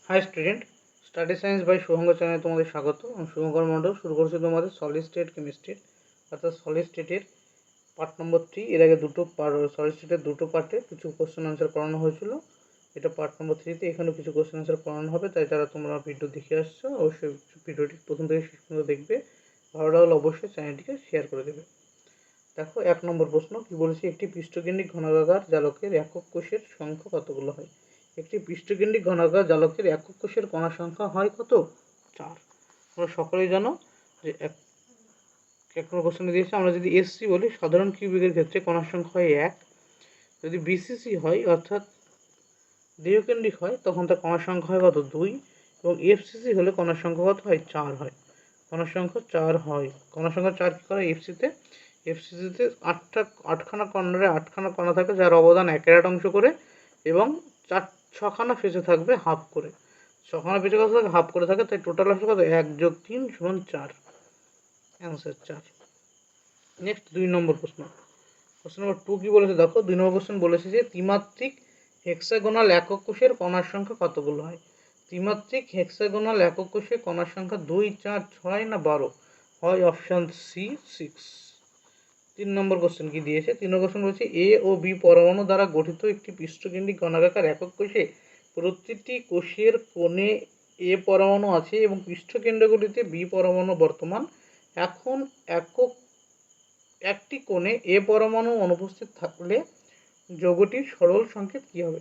High student, study science by Shubhankar চ্যানেলে তোমাদের স্বাগত। আমি শুভঙ্কর মণ্ডল। শুরু করছি তোমাদের সলিড স্টেট কেমিস্ট্রির, অর্থাৎ সলিড স্টেটের পার্ট নম্বর 3। এর আগে সলিড স্টেটের দুটো পার্টে কিছু কোশ্চেন আনসার করানো হয়েছিল। এটা পার্ট নম্বর 3তে এখানেও কিছু কোশ্চেন আনসার করানো হবে। তাই যারা তোমরা ভিডিও দেখে আসছো অবশ্যই ভিডিওটি প্রথম থেকে শেষ পর্যন্ত দেখবে। ভালো লাগলে অবশ্যই চ্যানেলটিকে শেয়ার করে দেবে। দেখো 1 নম্বর প্রশ্ন কি বলেছে, একটি পৃষ্ঠকেন্দ্রিক ঘনাকার জালকের একক কোষের সংখ্যা কতগুলো হয়? একটি পৃষ্ঠকেন্দ্রিক ঘনাকার জালকের একক কোষের কণার সংখ্যা হয় কত? 4। তোমরা সকলেই জানো যে এক নম্বর কোশ্চেনে দিয়েছে, আমরা যদি এসসি বলি সাধারণ কিউবিকের ক্ষেত্রে কণার সংখ্যা হয় 1। যদি বিসিসি হয় অর্থাৎ দেহকেন্দ্রিক হয় তখন তার কণার সংখ্যা হয় কত? 2। এবং এফসিসি হলে কণার সংখ্যা কত হয়? 4 হয়। কণার সংখ্যা 4 হয়। কণার সংখ্যা 4 কী করে? এফসিসিতে 8খানা কর্নারে 8খানা কণা থাকে, যার অবদান 1/8 অংশ করে, এবং 6খানা ফেসে থাকবে হাফ করে। 6খানা ফেসে কত থাকে? হাফ করে থাকে। তাই টোটাল আসবে কত? 1 + 3 = 4। অ্যান্সার 4। নেক্সট 2 নম্বর প্রশ্ন। কোশ্চেন নম্বর 2 কি বলেছে দেখো। 2 নম্বর কোশ্চেন বলেছে যে ত্রিমাত্রিক হেক্সাগোনাল একক কোষের কণার সংখ্যা কতগুলো হয়? ত্রিমাত্রিক হেক্সাগোনাল একক কোষের কণার সংখ্যা 2, 4, 6 না 12? হয় অপশান সি 6। 3 নম্বর কোশ্চেন কি দিয়েছে? 3 নম্বর কোশ্চেন বলছে এ ও বি পরমাণু দ্বারা গঠিত একটি পৃষ্ঠকেন্দ্রিক ঘনাকার একক কোষে প্রতিটি কোষের কোণে এ পরমাণু আছে এবং পৃষ্ঠকেন্দ্রগুলিতে বি পরমাণু বর্তমান। এখন একটি কোণে এ পরমাণু অনুপস্থিত থাকলে যৌগটির সরল সংকেত কী হবে?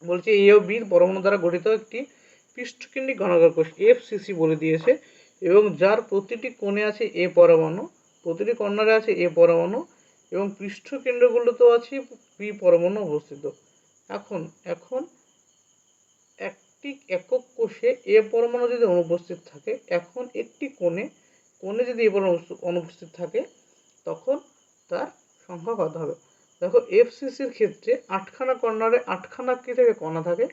বলছে এ ও বি পরমাণু দ্বারা গঠিত একটি পৃষ্ঠকেন্দ্রিক ঘনাকার কোষ এফসিসি বলে দিয়েছে, এবং যার প্রতিটি কোণে আছে এ পরমাণু, প্রতিটি কর্নারে আছে এ পরমাণু, এবং পৃষ্ঠকেন্দ্রগুলোতেও আছে বি পরমাণু অবস্থিত। এখন একটি একক কোষে এ পরমাণু যদি অনুপস্থিত থাকে, এখন একটি কোণে যদি এ পরমাণু অনুপস্থিত থাকে, তখন তার সংখ্যা কত হবে? দেখো এফসিসির ক্ষেত্রে 8খানা কর্নারে 8খানা কি থাকে? কণা থাকে।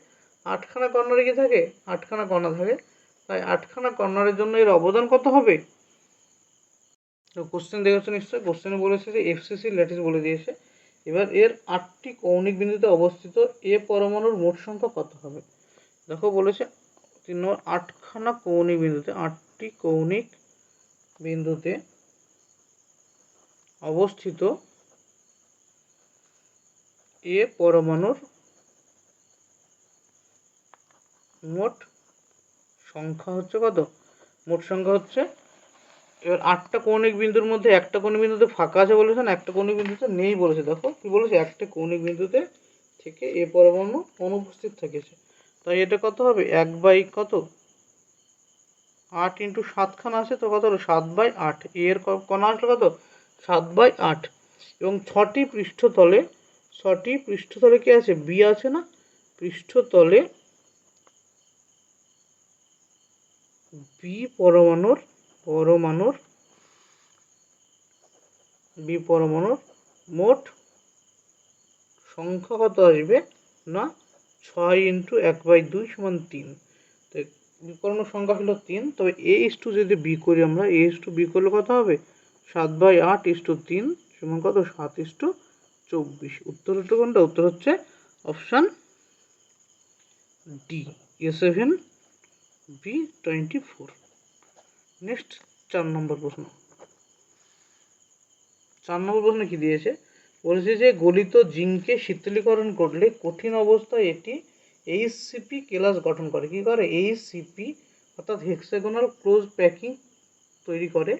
8খানা কর্নারে কি থাকে? 8খানা কণা থাকে। তাই 8খানা কর্নারের জন্য এর অবদান কত হবে? তো কোশ্চেন দেখেছো নিশ্চয়ই। কোশ্চেনে বলেছে যে এফসিসি ল্যাটিস বলে দিয়েছে। এবার এর 8টি কৌণিক বিন্দুতে অবস্থিত এ পরমাণুর মোট সংখ্যা কত হবে? দেখো বলেছে 3 নম্বর 8খানা কৌণিক বিন্দুতে, 8টি কৌণিক বিন্দুতে অবস্থিত এ পরমাণুর মোট সংখ্যা হচ্ছে কত? মোট সংখ্যা হচ্ছে, এবার 8টা কৌণিক বিন্দুর মধ্যে একটা কৌণিক বিন্দুতে ফাঁকা আছে বলেছে না, একটা কৌণিক বিন্দুতে নেই বলেছে। দেখো কি বলেছে, একটা কৌণিক বিন্দুতে থেকে এ পরমাণু অনুপস্থিত থেকেছে। তাই এটা কত হবে? 1/কত? 8 × 7খানা আছে তো কত হলো? 7/8। এর কণা আসলো কত? 7/8। এবং 6টি পৃষ্ঠতলে কি আছে? বি আছে না? পৃষ্ঠতলে বি পরমাণুর মোট সংখ্যা কত আসবে না? 6 × 1/2 = 3। তো বি পরমাণুর সংখ্যা হলো 3। তবে A:2 যদি বি করি আমরা, A:2 বি করলে কত হবে? 7/8:3 = কত? 7:24। উত্তর হচ্ছে কোনটা? উত্তর হচ্ছে অপশান ডি, A7B24। নেক্সট 4 নম্বর প্রশ্ন। 4 নম্বর প্রশ্নে কি দিয়েছে? বলেছে যে গলিত জিঙ্ককে শীতলীকরণ করলে কঠিন অবস্থায় এটি এইচসিপি কেলাস গঠন করে। কি করে? এইচসিপি অর্থাৎ হেক্সাগোনাল ক্লোজ প্যাকিং তৈরি করে।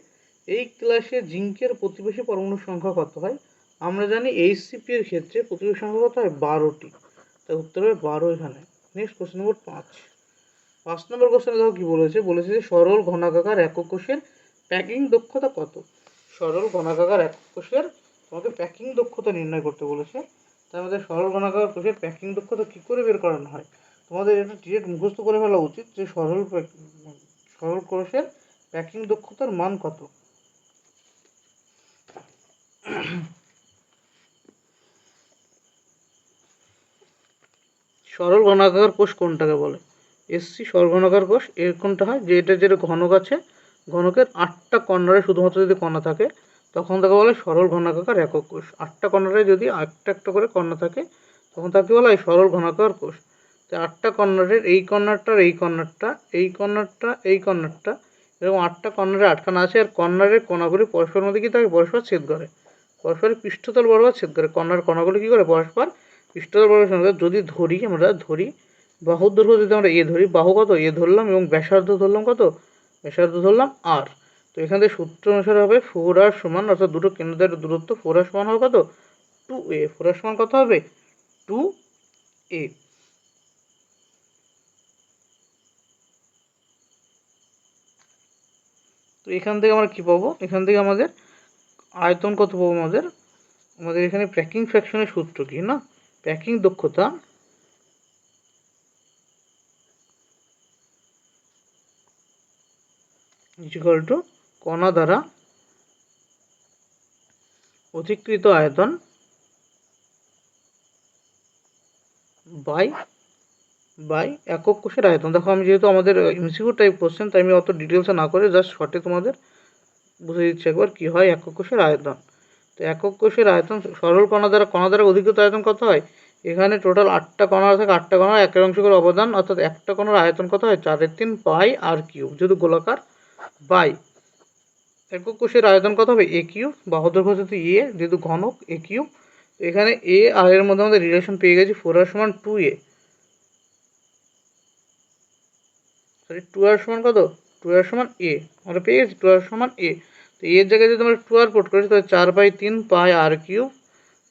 এই ক্লাসে জিঙ্কের প্রতিবেশী পরমাণুর সংখ্যা কত হয়? আমরা জানি এইচসিপি এর ক্ষেত্রে প্রতিবেশী সংখ্যা কত হয়? 12টি। তাই উত্তর হবে 12 এখানে। নেক্সট কোশ্চেন নম্বর 5 নম্বর কোশ্চেনে দেখো কি বলেছে। বলেছে যে সরল ঘনাকার একক কোষের প্যাকিং দক্ষতা কত? সরল ঘনাকার একক কোষের তোমাকে প্যাকিং দক্ষতা নির্ণয় করতে বলেছে। তাই আমাদের সরল ঘনাকার কোষের প্যাকিং দক্ষতা কী করে বের করানো হয়? তোমাদের এটা ডিরেক্ট মুখস্থ করে ফেলা উচিত যে সরল কোষের প্যাকিং দক্ষতার মান কত। সরল ঘনাকার কোষ কোনটাকে বলে? এসসি সরল ঘনাকার কোষ। এর কোনটা হয়? যে এটা যেটা ঘনক আছে, ঘনকের 8টা কর্নারে শুধুমাত্র যদি কণা থাকে, তখন তাকে বলে সরল ঘনাকার একক কোষ। 8টা কর্নারে যদি একটা একটা করে কণা থাকে, তখন তাকে বলা হয় সরল ঘনাকার কোষ। তো 8টা কর্নারের এই কর্নারটা, এই কর্নারটা, এই কর্নারটা, এই কর্নারটা, এরকম 8টা কর্নারে 8খানা আছে। আর কর্নারের কোণাগুলি পরস্পর মধ্যে কী থাকে, পরস্পর ছেদ করে, পরস্পরের পৃষ্ঠতল বরাবর ছেদ করে। কর্নার কোণাগুলি কী করে, পরস্পর পৃষ্ঠতল বরাবর ছেদ করে। যদি আমরা ধরি বাহুর দৈর্ঘ্য, যদি আমরা এ ধরি, বাহু কত এ ধরলাম, এবং ব্যাসার্ধ ধরলাম কত, ব্যাসার্ধ ধরলাম আর। তো এখান থেকে সূত্র অনুসারে হবে 4r সমান, অর্থাৎ দুটো কেন্দ্রের দূরত্ব 4r সমান হবে কত, 2a। 4r সমান কত হবে, 2a। তো এখান থেকে আমরা কি পাবো, এখান থেকে আমাদের আয়তন কত পাবো, আমাদের এখানে প্যাকিং ফ্র্যাকশনের সূত্র কি না, প্যাকিং দক্ষতা ইকুয়াল টু কণা দ্বারা অধিকৃত আয়তন বাই একক কোষের আয়তন। দেখো আমি যেহেতু আমাদের এমসিকিউ টাইপ কোশ্চেন, তাই আমি অত ডিটেলসে না করে জাস্ট শর্টে তোমাদের বুঝে দিচ্ছি একবার কি হয় একক কোষের আয়তন। তো একক কোষের আয়তন সরল কণা দ্বারা অধিকৃত আয়তন কত হয়, এখানে টোটাল 8টা কণা থাকে, 8টা কণার একের অংশ করে অবদান, অর্থাৎ একটা কণার আয়তন কত হয়, 4/3 পাই আর কিউব, যেহেতু গোলাকার, বাই একক কোষের আয়তন কত হবে, এ কিউব, বাহু দৈর্ঘ্য যেহেতু এ, যেহেতু ঘনক এ কিউব। তো এখানে এ আর এর মধ্যে আমাদের রিলেশন পেয়ে গেছি, 4r সমান 2a, সরি 2r সমান কত, 2r সমান a, আমরা পেয়ে গেছি 2r সমান a। তো এর জায়গায় যদি আমরা 2r পুট করি, তাহলে 4/3 পাই আর কিউব,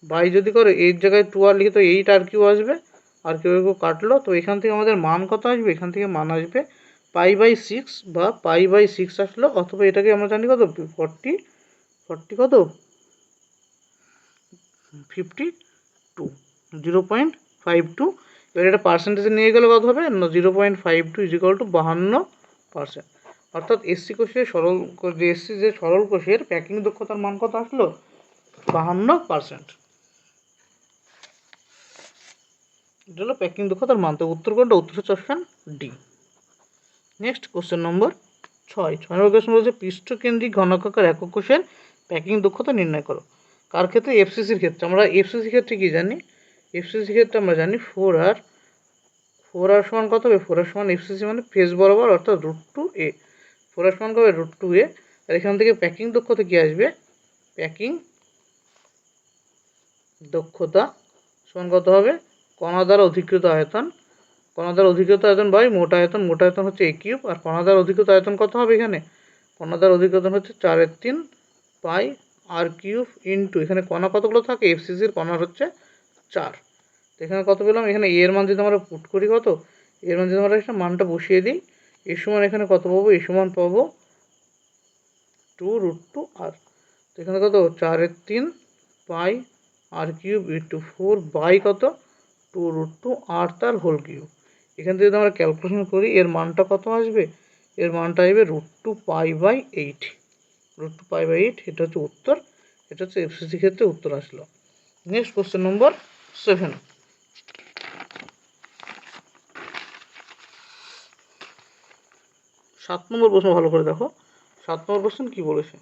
বাই যদি করো এর জায়গায় 2r লিখে, তো 8r কিউব আসবে, আর কিউব কাটলো। তো এখান থেকে আমাদের মান কত আসবে, এখান থেকে মান আসবে π/6 বা π/6 আসলো, অথবা এটাকে আমরা জানি কত, 40 কত 52, 0.52। এবার এটা পার্সেন্টেজে নিয়ে গেলে কত হবে না, 0.52 ইজিক্যাল টু 52%। অর্থাৎ এসসি কোষের সরল কোষের প্যাকিং দক্ষতার মান কত আসলো, 52%। এটা হলো প্যাকিং দক্ষতার মান। তো উত্তর কোনটা, উত্তর হচ্ছে অপশন ডি। নেক্সট কোশ্চেন নম্বর 6 নম্বর কোশ্চেন বলছে পৃষ্ঠকেন্দ্রিক ঘনকাকার একক কোষের প্যাকিং দক্ষতা নির্ণয় করো। কার ক্ষেত্রে, এফসিসির ক্ষেত্রে। আমরা এফসিসির ক্ষেত্রে কি জানি, এফসিসির ক্ষেত্রে আমরা জানি 4r সমান কত হবে, 4r সমান এফসিসি মানে ফেজ বরাবর, অর্থাৎ √2a। 4r সমান কত হবে, √2a। আর এখান থেকে প্যাকিং দক্ষতা কি আসবে, প্যাকিং দক্ষতা সমান কত হবে, কণা দ্বারা অধিকৃত আয়তন, কণা দ্বারা অধিকৃত আয়তন বাই মোট আয়তন, মোট আয়তন হচ্ছে এ কিউব। আর কণা দ্বারা অধিকৃত আয়তন কত হবে, এখানে কণা দ্বারা অধিকৃত আয়তন হচ্ছে 4/3 পাই আর কিউব ইন্টু, এখানে কণা কতগুলো থাকে, এফসিসির কণা হচ্ছে 4। তো এখানে কত পেলাম, এখানে এর মান যদি আমরা পুট করি কত, এর মান যদি আমরা একটা মানটা বসিয়ে দিই, এর সমান এখানে কত পাবো, এর সমান পাবো 2√2r। তো এখানে কত, 4/3 পাই আর কিউব ইন্টু 4 বাই কত, 2√2r তার হোল কিউব। এখান থেকে যদি আমরা ক্যালকুলেশন করি, এর মানটা কত আসবে, এর মানটা আসবে √2π/8, √2π/8। এটা হচ্ছে উত্তর, এটা হচ্ছে এফসিসি ক্ষেত্রে উত্তর আসলো। নেক্সট কোশ্চেন নম্বর 7। 7 নম্বর প্রশ্ন ভালো করে দেখো, 7 নম্বর কোশ্চেন কি বলেছে।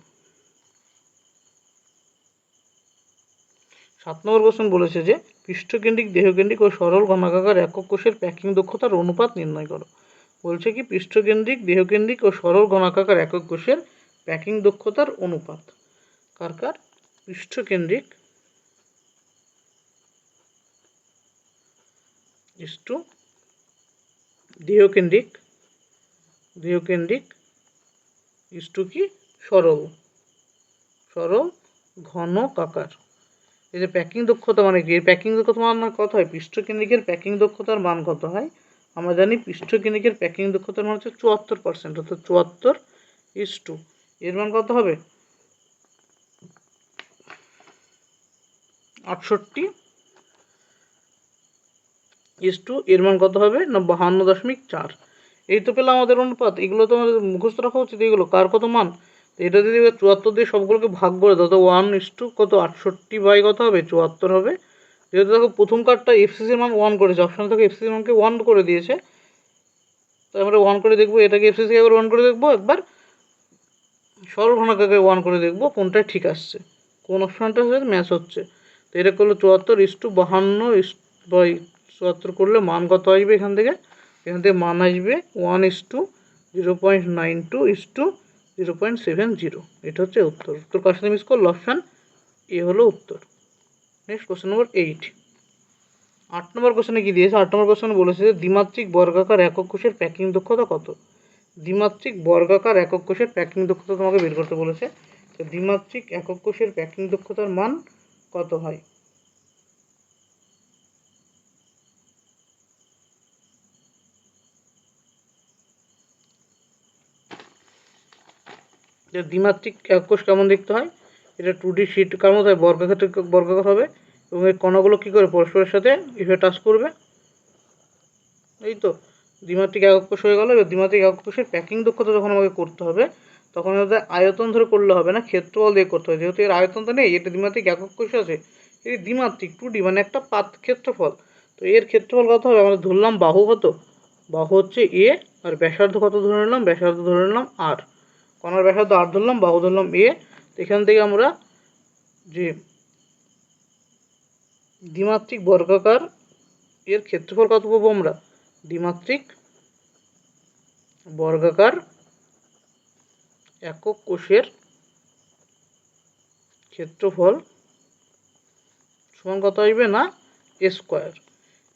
7 নম্বর কোশ্চেন বলেছে যে পৃষ্ঠকেন্দ্রিক, দেহকেন্দ্রিক ও সরল ঘনাকার একক কোষের প্যাকিং দক্ষতার অনুপাত নির্ণয় করো। বলছে কি পৃষ্ঠকেন্দ্রিক, দেহকেন্দ্রিক ও সরল ঘনাকার একক কোষের প্যাকিং দক্ষতার অনুপাত। কার কার, পৃষ্ঠকেন্দ্রিক ইস্টু দেহকেন্দ্রিক, দেহকেন্দ্রিক ইস্টু কি, সরল ঘনকাকার। এই যে প্যাকিং দক্ষতা মানে কি, প্যাকিং দক্ষতা মান কত হয়, পৃষ্ঠকেন্দ্রিকের প্যাকিং দক্ষতার মান কত হয়, আমরা জানি পৃষ্ঠকেন্দ্রিকের প্যাকিং দক্ষতার মান হচ্ছে 74%, অর্থাৎ 74 এর মান কত হবে, 68 এর মান কত হবে না, 52.4। এই তো পেলাম আমাদের অনুপাত। এগুলো তো আমাদের মুখস্থ রাখা উচিত, এগুলো কার কত মান। তো এটা যদি 74 দিয়ে সবগুলোকে ভাগ করে দাও, তো 1 কত, 68 বাই কত হবে, 74 হবে। যেহেতু দেখো প্রথম কার্ডটা এফসিসির মান 1 করেছে, অপশানে থেকে এফসিসির মানকে 1 করে দিয়েছে, তো আমরা 1 করে দেখবো, এটাকে এফসিসি একবার 1 করে দেখবো, একবার সরল ঘনকাকে 1 করে দেখবো কোনটা ঠিক আসছে, কোন অপশানটা ম্যাচ হচ্ছে। তো এটা করলো 74 52 74 করলে মান কত আসবে? এখান থেকে মান আসবে 1:0.92:0.70। এটা হচ্ছে উত্তর। উত্তর কার সাথে মিস করলো? অপশান এ হলো উত্তর। নেক্সট কোশ্চেন নম্বর 8। 8 নম্বর কোশ্চেনে কি দিয়েছে? 8 নম্বর কোশ্চেনে বলেছে যে দ্বিমাত্রিক বর্গাকার একক কোষের প্যাকিং দক্ষতা কত? দ্বিমাত্রিক বর্গাকার একক কোষের প্যাকিং দক্ষতা তোমাকে বের করতে বলেছে। তো দ্বিমাত্রিক একক কোষের প্যাকিং দক্ষতার মান কত হয়? যে দ্বিমাত্রিক একক কোষ কেমন দেখতে হয়? এটা 2D শিট কার মতো হয়, বর্গাকার হবে এবং এই কণাগুলো কী করে পরস্পরের সাথে এভাবে টাচ করবে, এই তো দ্বিমাত্রিক একক কোষ হয়ে গেল। এবার দ্বিমাত্রিক একক কোষের প্যাকিং দক্ষতা যখন আমাকে করতে হবে তখন ওদের আয়তন ধরে করলে হবে না, ক্ষেত্রফল দিয়ে করতে হবে। যেহেতু এর আয়তনটা নেই, এটা দ্বিমাত্রিক একক কোষ আছে, এই দ্বিমাত্রিক 2D মানে একটা ক্ষেত্রফল। তো এর ক্ষেত্রফল কত হবে? আমরা ধরলাম বাহু কত, বাহু হচ্ছে এ, আর ব্যাসার্ধ কত ধরে নিলাম? ব্যাসার্ধ ধরে নিলাম আর। কণার ব্যাসার্ধ আর ধরলাম, বাহু ধরলাম এ। এখান থেকে আমরা যে দ্বিমাত্রিক বর্গাকার এর ক্ষেত্রফল কত পাবো? আমরা দ্বিমাত্রিক বর্গাকার একক কোষের ক্ষেত্রফল সমান কত আসবে? না এ স্কোয়ার।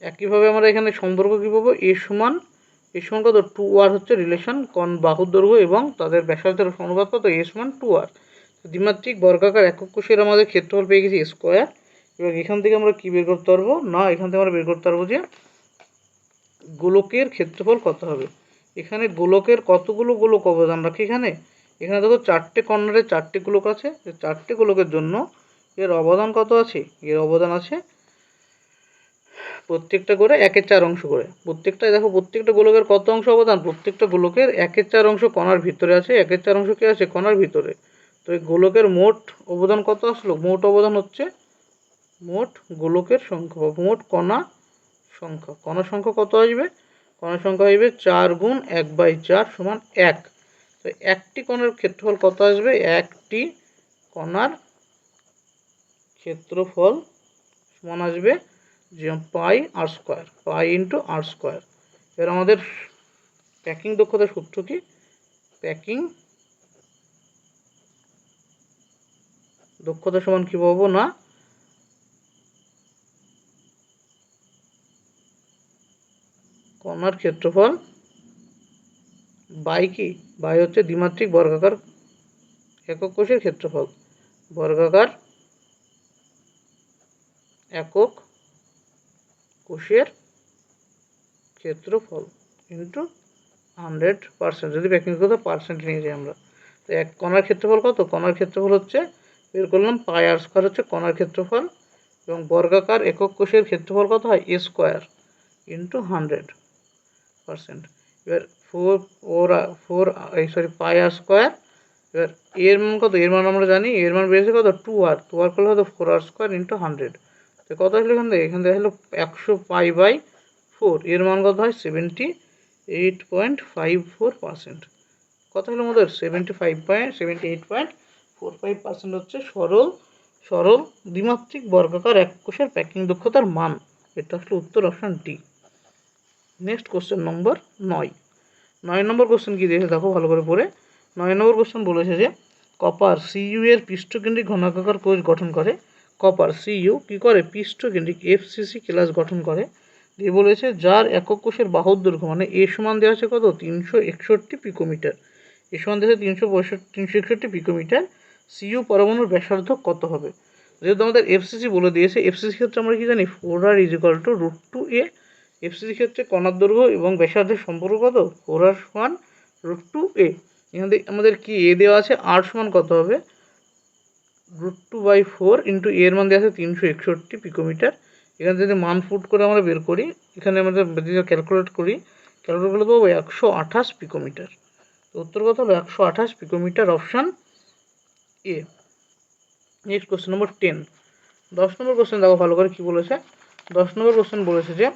একইভাবে আমরা এখানে সম্পর্ক কী পাবো? এ সমান কত? 2r হচ্ছে রিলেশন বাহুর দৈর্ঘ্য এবং তাদের ব্যাসার্ধের অনুপাত কত? এ সমান 2r। দ্বিমাত্রিক বর্গাকার একক কোষের আমাদের ক্ষেত্রফল পেয়ে গেছি স্কোয়ার। এবং এখান থেকে আমরা কী বের করতে পারবো? না এখান থেকে আমরা বের করতে পারবো যে গোলকের ক্ষেত্রফল কত হবে। এখানে গোলকের কতগুলো গোলক অবদান রাখে? এখানে দেখো 4টে কর্নারে 4টে গোলক আছে। 4টে গোলকের জন্য এর অবদান কত আছে? এর অবদান আছে প্রত্যেকটা করে 1/4 অংশ করে। প্রত্যেকটায় দেখো প্রত্যেকটা গোলকের কত অংশ অবদান? প্রত্যেকটা গোলকের 1/4 অংশ কণার ভিতরে আছে, 1/4 অংশ কি আছে? কণার ভিতরে। তো এই গোলকের মোট অবদান কত আসলো? মোট অবদান হচ্ছে মোট গোলকের সংখ্যা বা মোট কণা সংখ্যা। কণার সংখ্যা কত আসবে? কণার সংখ্যা আসবে 4 গুণ 1/4 সমান 1। তো একটি কণার ক্ষেত্রফল কত আসবে? একটি কণার ক্ষেত্রফল সমান আসবে যে পাই আর স্কোয়ার, পাই ইন্টু আর স্কোয়ার। এবার আমাদের প্যাকিং দক্ষতার সূত্র কি? প্যাকিং দক্ষতা সমান কি পাবো? না কণার ক্ষেত্রফল বাই কি? বাই হচ্ছে দ্বিমাত্রিক বর্গাকার একক কোষের ক্ষেত্রফল, বর্গাকার একক কোষের ক্ষেত্রফল ইন্টু 100%, যদি প্যাকিং দক্ষতা পার্সেন্ট নিয়ে যাই আমরা। তো এক কণার ক্ষেত্রফল কত? কণার ক্ষেত্রফল হচ্ছে বের করলাম পাই আর স্কোয়ার হচ্ছে কণার ক্ষেত্রফল, এবং বর্গাকার একক কোষের ক্ষেত্রফল কত হয়? এ স্কোয়ার ইন্টু 100%। এবার পাই আর স্কোয়ার। এবার এর মান কত? এর মান আমরা জানি, এর মান বেড়েছে কত? 2r। 2r করলে হতো 4r স্কোয়ার ইন্টু 100। তো কত আসলো এখান থেকে? হলো 100 পাই/4। এর মান কত হয়? 78.54%। কত হলো আমাদের? 78.45% হচ্ছে সরল দ্বিমাত্রিক বর্গাকার একক কোষের প্যাকিং দক্ষতার মান। এটা আসলে উত্তর, অপশান ডি। নেক্সট কোশ্চেন নম্বর 9। 9 নম্বর কোশ্চেন কি দিয়েছে দেখো ভালো করে পড়ে। 9 নম্বর কোশ্চেন বলেছে যে কপার সিইউ এর পৃষ্ঠকেন্দ্রিক ঘনাকার কোষ গঠন করে। কপার সিইউ কি করে? পৃষ্ঠকেন্দ্রিক FCC ক্লাস গঠন করে। দিয়ে বলেছে যার একক কোষের বাহুর দৈর্ঘ্য মানে এ সমান দেওয়া আছে কত? 361 পিকোমিটার। এ সমান দেওয়া আছে 361 পিকোমিটার। সিইউ পরমাণুর ব্যাসার্ধ কত হবে? যেহেতু আমাদের FCC বলে দিয়েছে, FCC ক্ষেত্রে আমরা কি জানি? 4r = √2a। FCC ক্ষেত্রে কণার দৈর্ঘ্য এবং ব্যাসার্ধের সম্পর্ক কত? 4r সমান √2a। এখান থেকে আমাদের কি এ দেওয়া আছে? r সমান কত হবে? √2/4 ইন্টু এর মান দেওয়া আছে 361 পিকোমিটার। এখান থেকে মান ফুট করে আমরা বের করি, এখানে আমরা ক্যালকুলেট করলে পাবো 128 পিকোমিটার। তো উত্তর কত হলো? 128 picometre, option A. Next question number 10। 10 number question দেখো ভালো করে কি বলেছে। 10 নম্বর কোশ্চেন বলেছে যে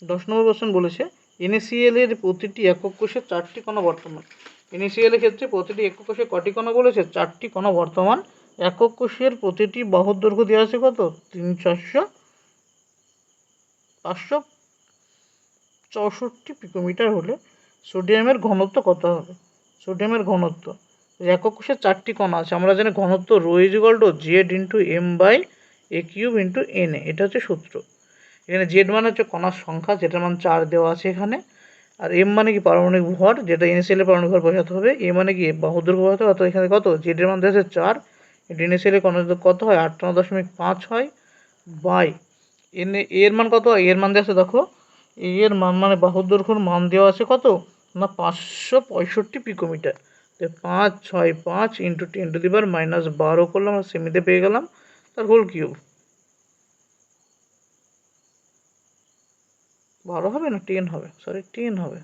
10 নম্বর কোশ্চেন বলেছে NaCl এর প্রতিটি একক কোষে 4টি কণা বর্তমান। NaCl এর ক্ষেত্রে প্রতিটি একক কোষে কটি কণা বলেছে? 4টি কণা বর্তমান। একক কোষের প্রতিটি বাহুর দৈর্ঘ্য দেওয়া আছে কত 564 পিকোমিটার হলে সোডিয়ামের ঘনত্ব কত হবে? সোডিয়ামের ঘনত্ব, একক কোষের 4টি কণা আছে, আমরা জানি ঘনত্ব rho is equal to Z into M by A cube into N A, এটা হচ্ছে সূত্র। এখানে জেড মানে হচ্ছে কণার সংখ্যা, যেটার মান 4 দেওয়া আছে এখানে, আর এম মানে কি পারমাণবিক ভর, যেটা এনএসিএল এর পারমাণবিক ভর বোঝাতে হবে, এ মানে কি বাহুর দৈর্ঘ্য বোঝাতে হবে। অর্থাৎ এখানে কত জেড এর মান দেওয়া আছে 4, এনএসিএল এর কণার কত হয় 58.5 হয়, বাই এন এর মান কত হয়, এর মান দেওয়া আছে দেখো, এর মান মানে বাহুর দৈর্ঘ্যের মান দেওয়া আছে কত না 565 পিকোমিটার। তো 565 ইন্টু 10⁻12 করলাম, আমরা সেমিতে পেয়ে গেলাম, তার হোল কিউব। 12 হবে না 10 হবে, সরি 10 হবে,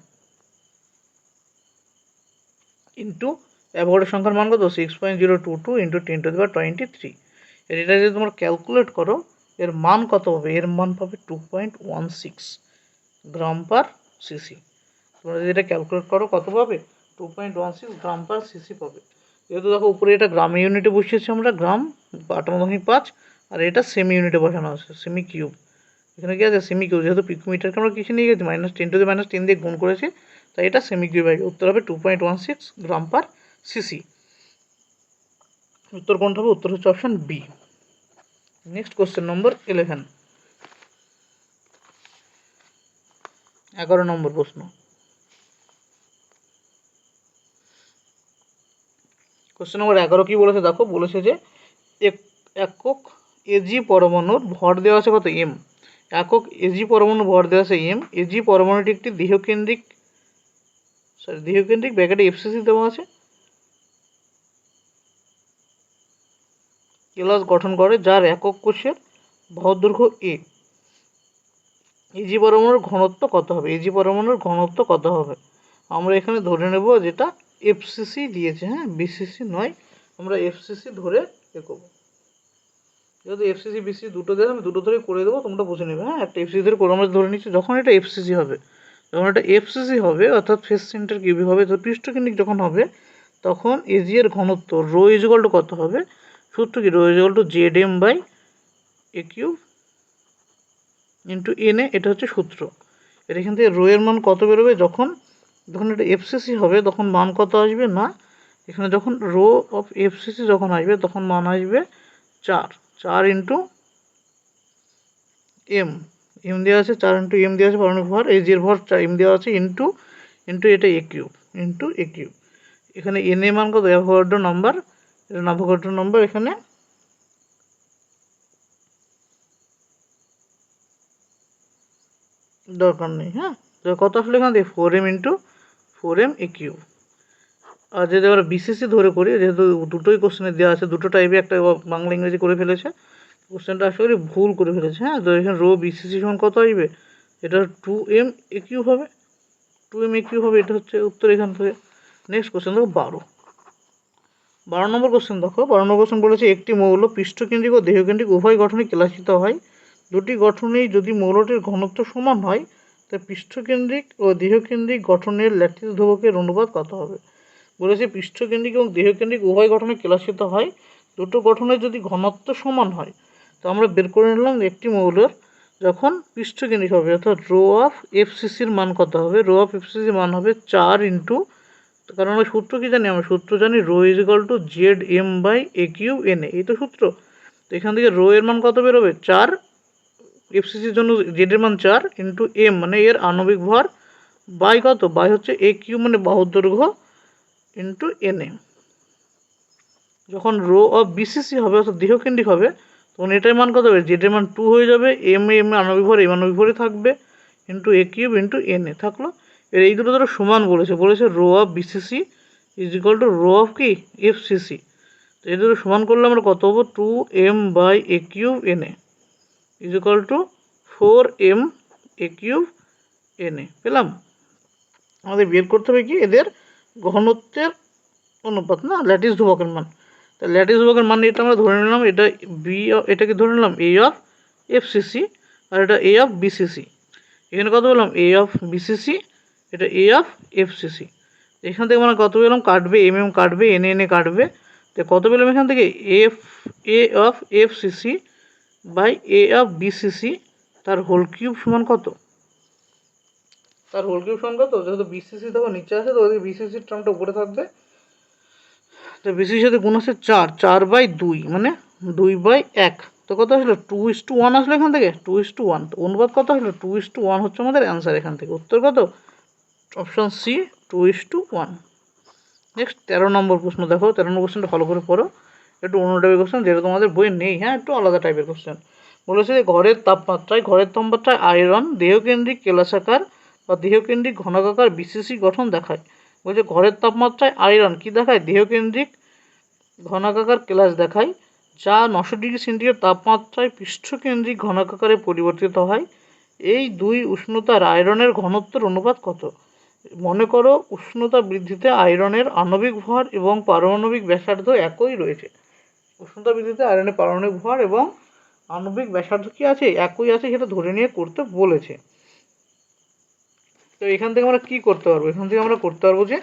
ইন্টু অ্যাভোগাড্রো সংখ্যার মান কত 6.022 ইন্টু 10⁻23। এটা যদি তোমরা ক্যালকুলেট করো এর মান কত হবে, এর মান পাবে 2.16 গ্রাম পার সিসি। তোমরা যদি এটা ক্যালকুলেট করো কত পাবে 2.16 গ্রাম পার সিসি পাবে। যেহেতু দেখো উপরে এটা গ্রাম ইউনিটে বসিয়েছি আমরা, গ্রাম 58.5, আর এটা সেমি ইউনিটে বসানো আছে, সেমি কিউব। এখানে কি আছে সেমি কিউব, যেহেতু পিকোমিটারকে আমরা কিছু নিয়ে গেছি -10⁻10 দিয়ে গুণ করেছি, তাই এটা সেমি কিউব আছে। উত্তর হবে 2.16 গ্রাম পার সিসি। উত্তর কোনটা হবে? উত্তর হচ্ছে option B. Next question number 11, 11 নম্বর প্রশ্ন। কোশ্চেন নম্বর 11 কি বলেছে দেখো, বলেছে যে একক এজি পরমাণুর ভর দেওয়া আছে কত এম। একক এজি পরমাণু ভর দেওয়া আছে এম। এজি পরমাণুটি একটি দেহকেন্দ্রিক ব্র্যাকেটে এফসিসি দেওয়া আছে কেলাস গঠন করে, যার একক কোষের ভরদৈর্ঘ্য এ। এজি পরমাণুর ঘনত্ব কত হবে? এজি পরমাণুর ঘনত্ব কত হবে? আমরা এখানে ধরে নেব যেটা এফসিসি দিয়েছে, হ্যাঁ বিসিসি নয়, আমরা এফসিসি ধরে এগোবো। যেহেতু এফসিসি বিসিসি দুটো দেবে, আমি দুটো ধরে করে দেবো, তোমরা বুঝে নেবে। হ্যাঁ, একটা এফসিসি ধরে করে আমরা ধরে নিচ্ছি, যখন এটা এফসিসি হবে, অর্থাৎ ফেস সেন্টার কিউবিক হবে, তো পৃষ্ঠকেন্দ্রিক যখন হবে, তখন এজি এর ঘনত্ব রো ইজিক্যাল টু কত হবে? সূত্র কি, rho is equal to Z M by A cube into N A, এটা হচ্ছে সূত্র। এর এখান থেকে রো এর মান কত বেরোবে, যখন এটা এফসিসি হবে তখন মান কত আসবে না, এখানে যখন রো অফ এফসিসি যখন আসবে তখন মান আসবে 4 ইন্টু এম দেওয়া আছে, 4 ইন্টু এম দেওয়া আছে পারমাণবিক ভর, এই যে ভর এম দেওয়া আছে ইন্টু এটা এ কিউব ইন্টু এ কিউব। এখানে এন এ মান কত অ্যাভোগাড্রো নাম্বার, এটা অ্যাভোগাড্রো নাম্বার এখানে দরকার নেই। হ্যাঁ, তো কত আসলে এখানে 4m into 4m a cube. আর যদি আমরা বিসিসি ধরে করি, যেহেতু দুটোই কোশ্চেনে দেওয়া আছে, দুটো টাইপে একটা বাংলা ইংরেজি করে ফেলেছে, কোশ্চেনটা আসলে ভুল করে ফেলেছে। হ্যাঁ, তো এখানে রো বিসিসি সমান কত আসবে, এটা 2m এ কিউব হবে, 2m এ কিউব হবে, এটা হচ্ছে উত্তর এখান থেকে। নেক্সট কোশ্চেন দেখো 12 নম্বর কোশ্চেন দেখো। 12 নম্বর কোশ্চেন বলেছে একটি মৌল পৃষ্ঠকেন্দ্রিক ও দেহকেন্দ্রিক উভয় গঠনে কেলাসিত হয়, দুটি গঠনেই যদি মৌলটির ঘনত্ব সমান হয়, তা পৃষ্ঠকেন্দ্রিক ও দেহকেন্দ্রিক গঠনের ল্যাটিস ধ্রুবকের অনুপাত কত হবে? বলেছে পৃষ্ঠকেন্দ্রিক এবং দেহকেন্দ্রিক উভয় গঠনে কেলাসিত হয়, দুটো গঠনের যদি ঘনত্ব সমান হয়, তো আমরা বের করে নিলাম একটি মৌলের যখন পৃষ্ঠকেন্দ্রিক হবে, অর্থাৎ রো অফ এফসিসির মান কত হবে? রো অফ এফসিসির মান হবে 4 ইন্টু, কারণ আমরা সূত্র কি জানি, আমরা সূত্র জানি rho is equal to Z M by A cube N A, এই তো সূত্র। তো এখান থেকে রো এর মান কত বেরোবে 4, এফসিসির জন্য জেড এর মান 4 ইন্টু এম মানে এর আণবিক ভর, বাই কত, বাই হচ্ছে এ কিউব মানে বাহুর দৈর্ঘ্য ইন্টু এন এ। যখন রো অফ বিসিসি হবে অর্থাৎ দেহকেন্দ্রিক হবে, তখন এটার মান কত হবে, জেড এর মান 2 হয়ে যাবে, এম আণবিক ভর, এম আণবিক ভরই থাকবে, into a cube into N A থাকলো। এর এই দুটো সমান বলেছে rho of BCC is equal to rho of কি এফসিসি। তো এই দুটো সমান করলে আমরা কত হবো 2m by A cube N A is equal to 4m a cube N A পেলাম। আমাদের বের করতে হবে কি এদের ঘনত্বের অনুপাত, না ল্যাটিস ধ্রুবকের মান। তা ল্যাটিস ধ্রুবকের মান এটা আমরা ধরে নিলাম, এটা বি, এটাকে ধরে নিলাম এ অফ এফসিসি, আর এটা এ অফ বিসিসি। এখানে কত বললাম এ অফ বিসিসি, এটা এ অফ এফসিসি। এখান থেকে মানে কত পেলাম, কাটবে এম কাটবে, এন কাটবে, তো কত পেলাম এখান থেকে a of FCC by a of BCC তার হোল কিউব সমান কত? তার হোল কিউব সমান কত? যেহেতু BCC দেখো নিচে আছে তো ওই BCCর টার্মটা উপরে থাকবে। তো BCCর সাথে গুণ আছে 4/2 মানে 2/1। তো কত আসলো 2:1 আসলো এখান থেকে 2:1। তো অনুপাত কত আসলো 2:1 হচ্ছে আমাদের অ্যান্সার এখান থেকে। উত্তর কত? Option C 2:1। নেক্সট 13 নম্বর প্রশ্ন দেখো। 13 নম্বর কোশ্চেনটা ভালো করে পড়ো, একটু অন্য টাইপের কোশ্চেন, যেটা তোমাদের বইয়ে নেই। হ্যাঁ, একটু আলাদা টাইপের কোশ্চেন। বলেছে যে ঘরের তাপমাত্রায় আয়রন দেহকেন্দ্রিক কেলাসাকার বা দেহকেন্দ্রিক ঘনকাকার BCC গঠন দেখায়। বলছে ঘরের তাপমাত্রায় আয়রন কি দেখায়? দেহকেন্দ্রিক ঘনকাকার কেলাস দেখায়, যা 900°C তাপমাত্রায় পৃষ্ঠকেন্দ্রিক ঘনকাকারে পরিবর্তিত হয়। এই দুই উষ্ণতার আয়রনের ঘনত্বের অনুপাত কত? মনে করো উষ্ণতা বৃদ্ধিতে আয়রনের আণবিক ভর এবং পারমাণবিক ব্যাসার্ধ একই রয়েছে। উষ্ণতা বৃদ্ধিতে আয়রনের পারমাণবিক ভর এবং আণবিক ব্যাসার্ধ কি আছে? একই আছে, সেটা ধরে নিয়ে করতে বলেছে। তো এখান থেকে আমরা কি করতে পারবো? এখান থেকে আমরা করতে পারবো যে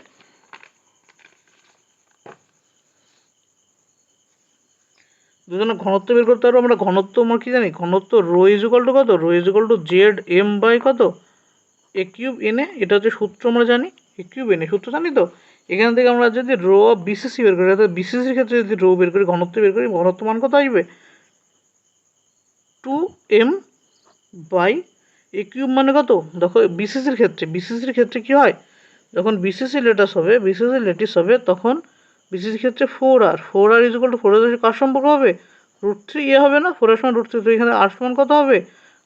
দুজনে ঘনত্ব বের করতে পারবো। আমরা ঘনত্ব আমরা কি জানি? ঘনত্ব রো ইজ ইকুয়াল টু কত? Rho is equal to ZM by কত? A3NA। এটা হচ্ছে সূত্র আমরা জানি, A3NA সূত্র জানি। তো এখান থেকে আমরা যদি রো অফ BCC বের করি, অর্থাৎ BCCর ক্ষেত্রে যদি রো বের করি, ঘনত্ব বের করি, ঘনত্ব মান কত আসবে? 2M বাই A3 মানে কত? দেখো BCCর ক্ষেত্রে কি হয়? যখন BCC লেটিস হবে তখন BCCর ক্ষেত্রে 4R ইজ ইকুয়াল টু 4 কার সম্পর্ক হবে? √3 হবে না? 4 সমান √3। তো এখানে R সমান কত হবে?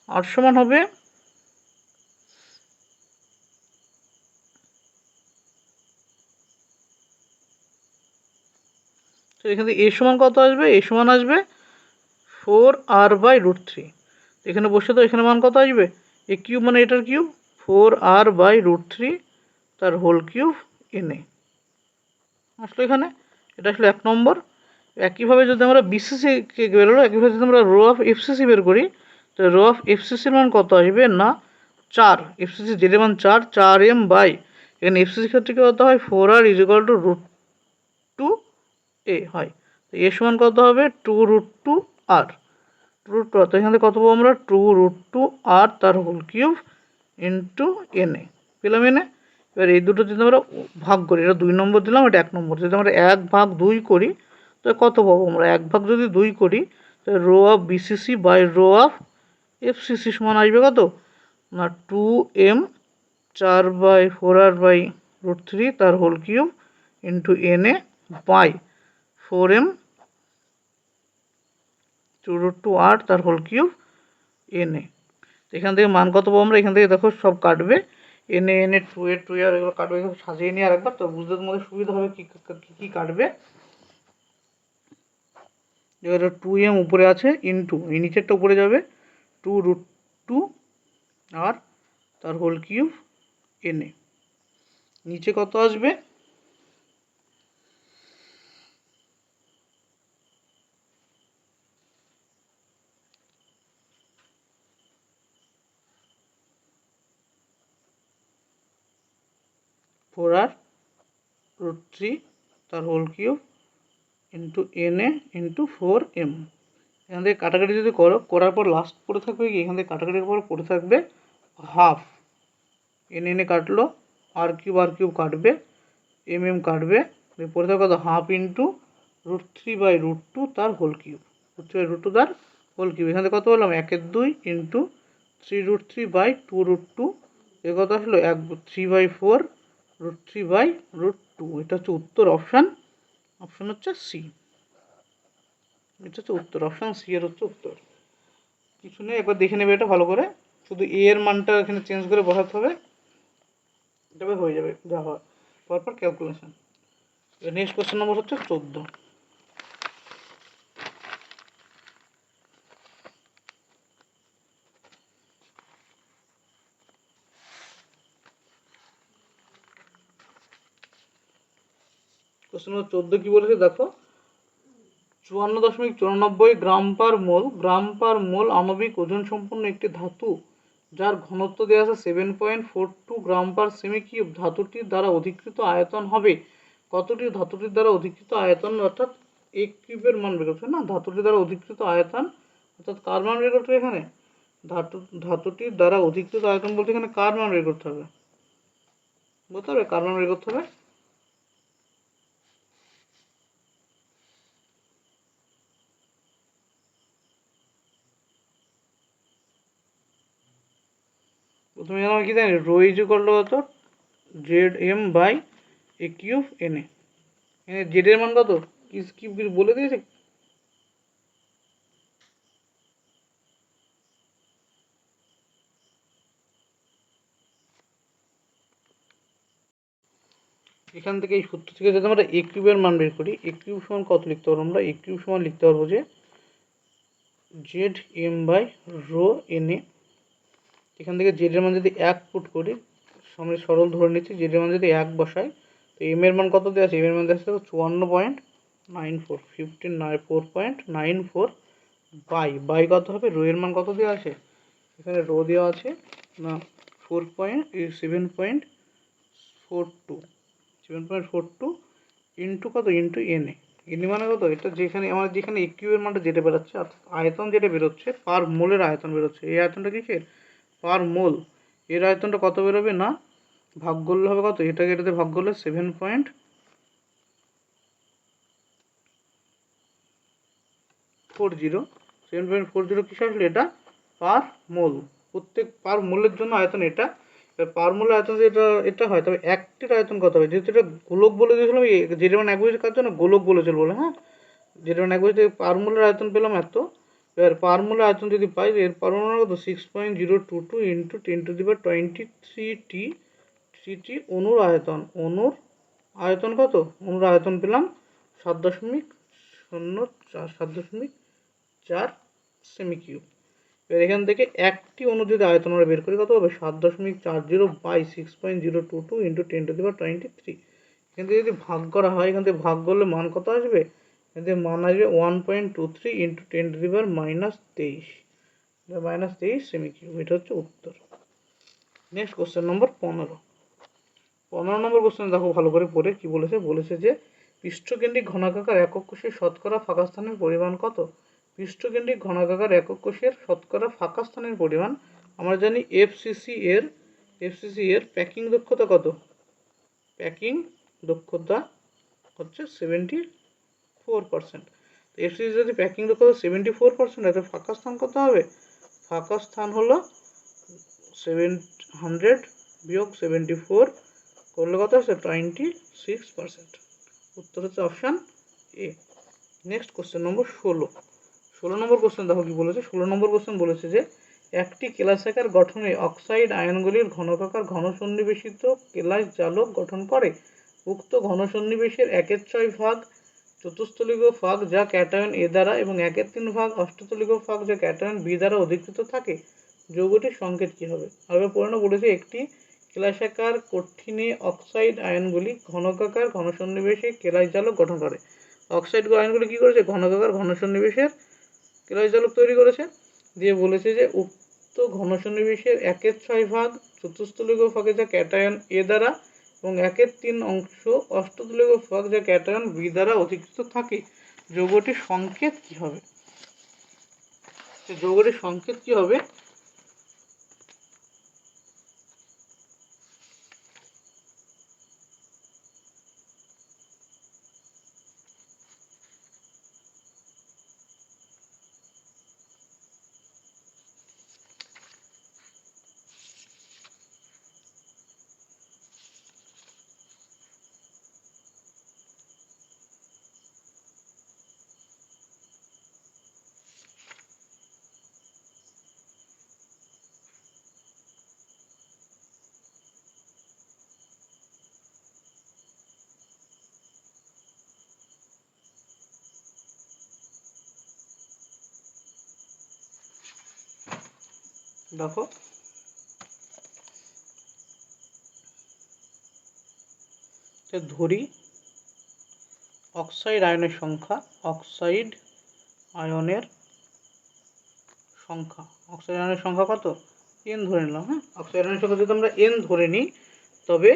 R সমান হবে তো এখান থেকে A সমান কত আসবে? A সমান আসবে 4R/√3। এখানে বসে তো এখানে মান কত আসবে? A3 মানে এটার কিউব, 4R/√3 তার হোল কিউব NA আসলো এখানে। এটা আসলে 1 নম্বর। একইভাবে যদি আমরা BCC কে বেরোলো, একইভাবে যদি আমরা রো অফ FCC বের করি, তো রো অফ FCCর মান কত আসবে? না 4। FCC যের মান 4M বাই এখানে FCCর ক্ষেত্রে কত হয়? 4R is equal two √2A হয়। তো এ সমান কত হবে? 2√2R। তো এখান থেকে কত পাবো আমরা? 2√2R তার হোল কিউব ইন্টু NA পেলাম NA। এবার এই দুটো যদি আমরা ভাগ করি, এটা 2 নম্বর দিলাম, এটা 1 নম্বর। যদি আমরা 1/2 করি তো কত পাবো আমরা? 1/2 করি তো rho of BCC by rho of FCC সমান আসবে কত? না 2M 4/4R/√3 তার whole cube into NA by 4M 2√2R তার হোল কিউব NA। এখান থেকে মান কত পাবো আমরা? এখান থেকে দেখো সব কাটবে, NA 2R এগুলো কাটবে। এগুলো সাজিয়ে নিয়ে আরেকবার, তো বুঝতে তোমাদের সুবিধা হবে কি কাটবে। এবার 2M উপরে আছে ইন্টু এই নিচেরটা উপরে যাবে 2√2R তার হোল কিউব NA। নিচে কত আসবে? ফোর আর √3 তার whole cube into NA into 4M। এখান থেকে কাটাকাটি যদি করার পর লাস্ট পড়ে থাকবে কি? এখান থেকে কাটাকাটির পর পড়ে থাকবে হাফ। NA কাটলো, আর কিউব কাটবে, MM কাটবে, পড়ে থাকবে কত? হাফ ইন্টু √3/√2 তার হোল কিউব, √3/√2 তার হোল কিউব। এখান থেকে কত বললাম? 1/2 ইন্টু 3√3/2√2। এ কত আসলো? 3/4 √3/√2। এটা হচ্ছে উত্তর। অপশান হচ্ছে সি। এটা হচ্ছে উত্তর, অপশান সি এর হচ্ছে উত্তর। কিছু নেই, একবার দেখে নেবে এটা ভালো করে। শুধু এ এর মানটা এখানে চেঞ্জ করে বসাতে হবে, তবে হয়ে যাবে যা হয়। পরপর ক্যালকুলেশন। নেক্সট কোশ্চেন নম্বর হচ্ছে 14। কোশ্চেন নম্বর 14 কি বলেছে দেখো। 54.94 গ্রাম পার মোল আণবিক ওজন সম্পন্ন একটি ধাতু যার ঘনত্ব দেওয়া আছে 7.42 গ্রাম পার সেমি কিউব ধাতুটির দ্বারা অধিকৃত আয়তন হবে কতটি? ধাতুটির দ্বারা অধিকৃত আয়তন অর্থাৎ এ কিউবের মান বের করতে হবে না, ধাতুটি দ্বারা অধিকৃত আয়তন, অর্থাৎ কার মান বের করতে হবে এখানে, ধাতুটির দ্বারা অধিকৃত আয়তন বলতে এখানে কার মান বের করতে হবে, বুঝতে হবে কার মান বের করতে হবে। প্রথমে আমরা কি জানি, রো ইজ ইকুয়াল টু কত, Z M by A cube N A. Z এর মান কত, কি বলে দিয়েছে, এখান থেকে এই সূত্র থেকে যদি আমরা এ কিউবের মান বের করি, এ কিউব সমান কত লিখতে পারবো আমরা, এ কিউব সমান লিখতে পারবো যে Z M by rho N A. এখান থেকে জেড এর মান যদি 1 পুট করি, সামনে সরল ধরে নিচ্ছি, জেড এর মান যদি 1 বসাই, তো এম এর মান কত দেওয়া আছে, এম এর মান দেওয়া আছে 54.94, 4.94 বাই কত হবে, রো এর মান কত দেওয়া আছে, এখানে রো দেওয়া আছে না 7.42 ইন্টু কত, ইন্টু এন এ মানে কত, এটা যেখানে আমার যেখানে এ কিউবের মানটা যেটা বেরোচ্ছে, অর্থাৎ আয়তন যেটা বেরোচ্ছে, পার মোলের আয়তন বেরোচ্ছে, এই আয়তনটা কিসের, পার মোল। এর আয়তনটা কত বেরোবে না, ভাগ করলে হবে কত, এটাতে ভাগ করলে 7.40 কিসে আসলে, এটা পার মোল, প্রত্যেক পার মোলের জন্য আয়তন এটা। পার মোলের আয়তন যদি এটা হয়, তবে একটির আয়তন কত হবে, যেহেতু এটা গোলক বলে দিয়েছিলাম, যেটা মানে এক বছর কাজ জন্য গোলক বলেছিল বলে, হ্যাঁ, যেটা মানে এক বছর পার মোলের আয়তন পেলাম এত। এবার পার মোলের আয়তন যদি পাই, এর পার মোলের কত 6.022 ইন্টু 10⁻23 অনুর আয়তন, অনুর আয়তন কত, অনুর আয়তন পেলাম 7.04 সেমি কিউব। এবার এখান থেকে একটি অণু যদি আয়তন আমরা বের করি, কত হবে 7.40 বাই 6.022 ইন্টু 10⁻23। এখান থেকে যদি ভাগ করা হয়, এখান থেকে ভাগ করলে মান কত আসবে, এখান থেকে মান আসবে 1.23 ইন্টু 10⁻23 সেমি কিউব। এটা হচ্ছে উত্তর। নেক্সট কোশ্চেন নম্বর 15। 15 নম্বর কোশ্চেন দেখো ভালো করে পড়ে কি বলেছে, বলেছে যে পৃষ্ঠকেন্দ্রিক ঘনাকার একক কোষের শতকরা ফাঁকা স্থানের পরিমাণ কত। পৃষ্ঠকেন্দ্রিক ঘনাকার একক কোষের শতকরা ফাঁকা স্থানের পরিমাণ, আমরা জানি এফসিসি এর প্যাকিং দক্ষতা কত, প্যাকিং দক্ষতা হচ্ছে 74%। তো এফসিসি যদি প্যাকিং দক্ষতা 74% হয়, তো ফাঁকা স্থান কত হবে, ফাঁকা স্থান হলো 700 বিয়োগ 74 করলে কত আছে 26%। উত্তর হচ্ছে option A. Next question number 16 number question দেখো কি বলেছে। 16 নম্বর কোশ্চেন বলেছে যে একটি কেলাসাকার গঠনে অক্সাইড আয়নগুলির ঘনকাকার ঘন সন্নিবেশিত কেলাস জালক গঠন করে। উক্ত ঘন সন্নিবেশের 1/6 ভাগ চতুস্থলিক ফাঁক যা ক্যাটায়ন এ দ্বারা এবং 1/3 ভাগ অষ্টতলিক ফাঁক যা ক্যাটায়ন বি দ্বারা অধিকৃত থাকে, যৌগটির সংকেত কী হবে। আগে পুরানো বলেছে একটি কেলাসাকার কঠিনে অক্সাইড আয়নগুলি ঘনকাকার ঘন সন্নিবেশে কেলাস জালক গঠন করে। অক্সাইড আয়নগুলি কী করেছে, ঘনকাকার ঘন সন্নিবেশের কেলাস জালক তৈরি করেছে। দিয়ে বলেছে যে উক্ত ঘন সন্নিবেশের 1/6 ভাগ চতুস্থলিক ফাঁকে যা ক্যাটায়ন এ দ্বারা এবং 1/3 অংশ অষ্টতলিক ফাঁক যা ক্যাটায়ন বি দ্বারা অধিকৃত থাকে, যৌগটির সংকেত কী হবে। যৌগটির সংকেত কী হবে, দেখো ধরি অক্সাইড আয়নের সংখ্যা, অক্সাইড আয়নের সংখ্যা কত, এন ধরে নিলাম। হ্যাঁ, অক্সাইড আয়নের সংখ্যা যদি আমরা এন ধরে নিই, তবে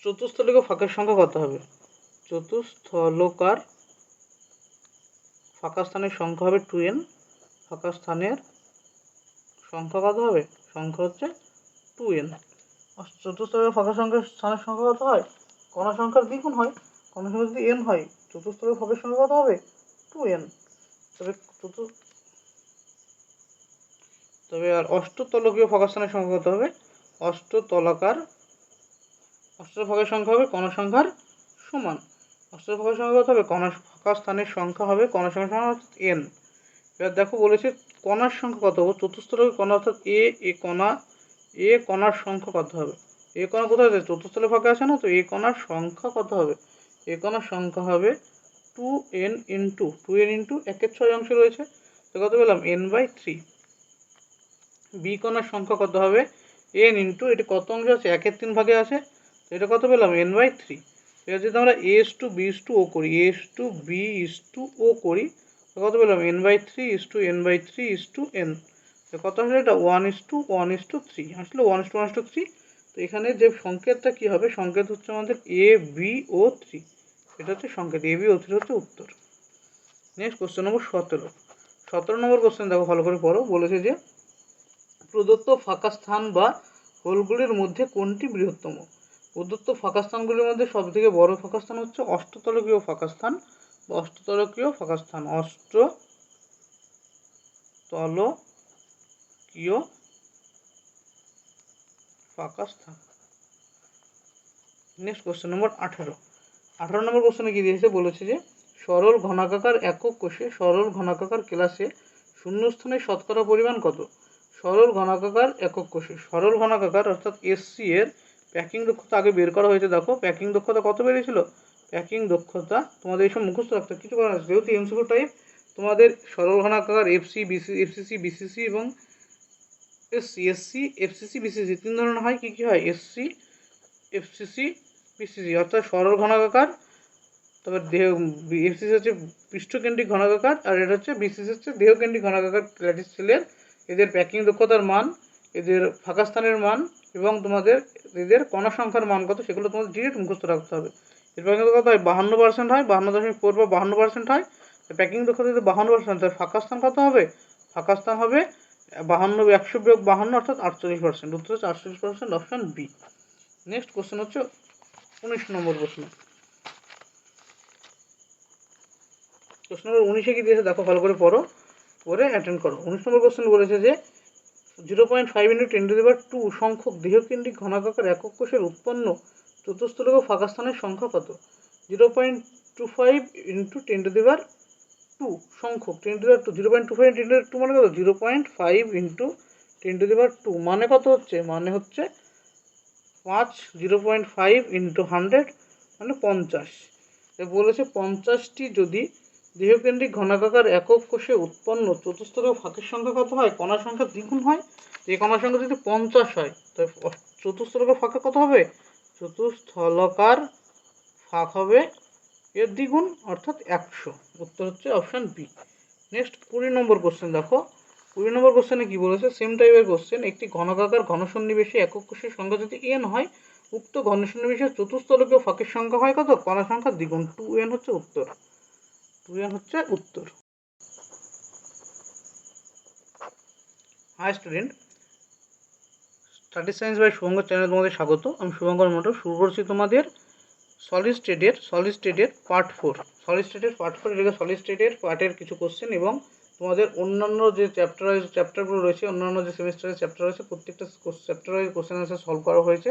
চতুস্থলিক ফাঁকের সংখ্যা কত হবে, চতুস্থলকার ফাঁকা স্থানের সংখ্যা হবে 2n, ফাঁকা স্থানের সংখ্যা কত হবে, সংখ্যা হচ্ছে 2n। চতুস্তলের ফাঁকা স্থানের সংখ্যা কত হয়, কণা সংখ্যার দ্বিগুণ হয়, কণা সংখ্যা যদি n হয় চতুস্তলের ফাঁকের সংখ্যা কত হবে 2n। তবে আর অষ্টতলকীয় ফাঁকা স্থানের সংখ্যা কত হবে, অষ্টতলাকার ফাঁকের সংখ্যা হবে কণা সংখ্যার সমান। ফাঁকের সংখ্যা কত হবে, কণা ফাঁকা স্থানের সংখ্যা হবে কণা সংখ্যার সমান অর্থাৎ n। এবার দেখো বলেছে কণার সংখ্যা কত হবে, চতুস্তলকীয় কণা অর্থাৎ এ কণার সংখ্যা কত হবে। এ কণা কোথায় আছে, চতুস্তলের ফাঁকে আছে না, তো এ কণার সংখ্যা কত হবে, এ কণার সংখ্যা হবে 2n ইন্টু 1/6 অংশ রয়েছে, তো কত পেলাম n/3। বি কণার সংখ্যা কত হবে n ইন্টু, এটি কত অংশ আছে, 1/3 ভাগে আছে, তো এটা কত পেলাম n/3। এবার যদি আমরা a:b:o করি, a:b:o করি, তো কত পেলাম n/3 n/3 n। তো কত আসলে এটা 1:1:3, আসলে 1:1:3। তো এখানে যে সংকেতটা কি হবে, সংকেত হচ্ছে আমাদের AbO3, এটা হচ্ছে সংকেত AbO3 হচ্ছে উত্তর। নেক্সট কোশ্চেন নম্বর 17 নম্বর কোশ্চেন দেখো ভালো করে পড়ো। বলেছে যে প্রদত্ত ফাঁকা স্থান বা হোলগুলির মধ্যে কোনটি বৃহত্তম। প্রদত্ত ফাঁকা স্থানগুলির মধ্যে সবথেকে বড় ফাঁকা স্থান হচ্ছে অষ্টতলকীয় ফাঁকা স্থান বা অষ্টতলকীয় ফাঁকা স্থান, অষ্টতলকীয় ফাঁকা স্থান। নেক্সট কোশ্চেন নম্বর 18 নম্বর কোশ্চেনে কি দিয়েছে, বলেছে যে সরল ঘনাকার একক কোষে সরল ঘনাকার ক্লাসে শূন্যস্থানের শতকরা পরিমাণ কত। সরল ঘনাকার একক কোষে সরল ঘনাকার অর্থাৎ এসসি এর প্যাকিং দক্ষতা আগে বের করা হয়েছে। দেখো প্যাকিং দক্ষতা কত বেরিয়েছিল, প্যাকিং দক্ষতা তোমাদের এইসব মুখস্থ রাখতে কিছু করার আছে, যেহেতু এমসিকিউ টাইপ তোমাদের সরল ঘনাকার এফসিসি বিসিসি এবং এফসিসি বিসিসি 3 ধরনের হয়। কি কি হয়, এফসিসি বিসিসি অর্থাৎ সরল ঘনাকার, তবে দেহ এফসিসি হচ্ছে পৃষ্ঠকেন্দ্রিক ঘনাকার, আর এটা হচ্ছে বিসিসি হচ্ছে দেহকেন্দ্রিক ঘনাকার ল্যাটিস সেলের। এদের প্যাকিং দক্ষতার মান, এদের ফাঁকা স্থানের মান এবং তোমাদের এদের কণা সংখ্যার মান কত, সেগুলো তোমাদের ডিরেক্ট মুখস্থ রাখতে হবে। এর প্যাকিং দক্ষতা হয় 52% হয়, 52.4 বা 52% হয়। প্যাকিং দক্ষতা যদি 52%, তাহলে ফাঁকা স্থান কত হবে, ফাঁকা স্থান হবে 52, 100 বিয়োগ 52 অর্থাৎ 48%। উত্তর হচ্ছে 48%, অপশন বি। নেক্সট কোশ্চেন হচ্ছে 19 নম্বর প্রশ্ন। প্রশ্ন নম্বর 19-এ কি দিয়েছে দেখো ভালো করে পড়ো, পড়ে অ্যাটেন্ড করো। 19 নম্বর কোশ্চেন বলেছে যে 0.5 × 10⁻² সংখ্যক দেহকেন্দ্রিক ঘনাকার একক কোষের উৎপন্ন চতুস্তলক ফাঁকা স্থানের সংখ্যা কত। 0.25 × 10⁻² সংখ্যক 10⁻², 0.25 × 10⁻² মানে কত, 0.5 × 10⁻² মানে কত হচ্ছে, মানে হচ্ছে 5, 0.5 × 100 মানে 50। বলেছে 50টি যদি দেহকেন্দ্রিক ঘনাকার একক কোষে উৎপন্ন চতুস্তলক ফাঁকের সংখ্যা কত হয়, কণা সংখ্যা দ্বিগুণ হয়। এই কণার সংখ্যা যদি 50 হয়, তাহলে চতুস্তলকের ফাঁকা কত হবে, চতুস্থলকার ফাঁক হবে এর দ্বিগুণ অর্থাৎ 100। উত্তর হচ্ছে অপশন বি। নেক্সট 20 নম্বর কোশ্চেন দেখো। 20 নম্বর কোশ্চেনে কি বলেছে, সেম টাইপের কোশ্চেন। একটি ঘনকাকার ঘনসন্নিবেশে একক কোষের সংখ্যা যদি n হয়, উক্ত ঘনসন্নিবেশের চতুস্তলকীয় ফাঁকের সংখ্যা হয় কত, কণা সংখ্যা দ্বিগুণ, 2n হচ্ছে উত্তর, 2n হচ্ছে উত্তর। Hi student, study science by Shubhankar চ্যানেলে তোমাদের স্বাগত। আমি শুভঙ্কর মন্ডল। শুরু করছি তোমাদের সলিড স্টেটের পার্ট 4। এটাকে সলিড স্টেটের পার্টের কিছু কোশ্চেন এবং তোমাদের অন্যান্য যে চ্যাপ্টারগুলো রয়েছে, অন্যান্য যে সেমিস্টারের চ্যাপ্টার রয়েছে, প্রত্যেকটা চ্যাপ্টারের কোশ্চেন অ্যান্সার সলভ করা হয়েছে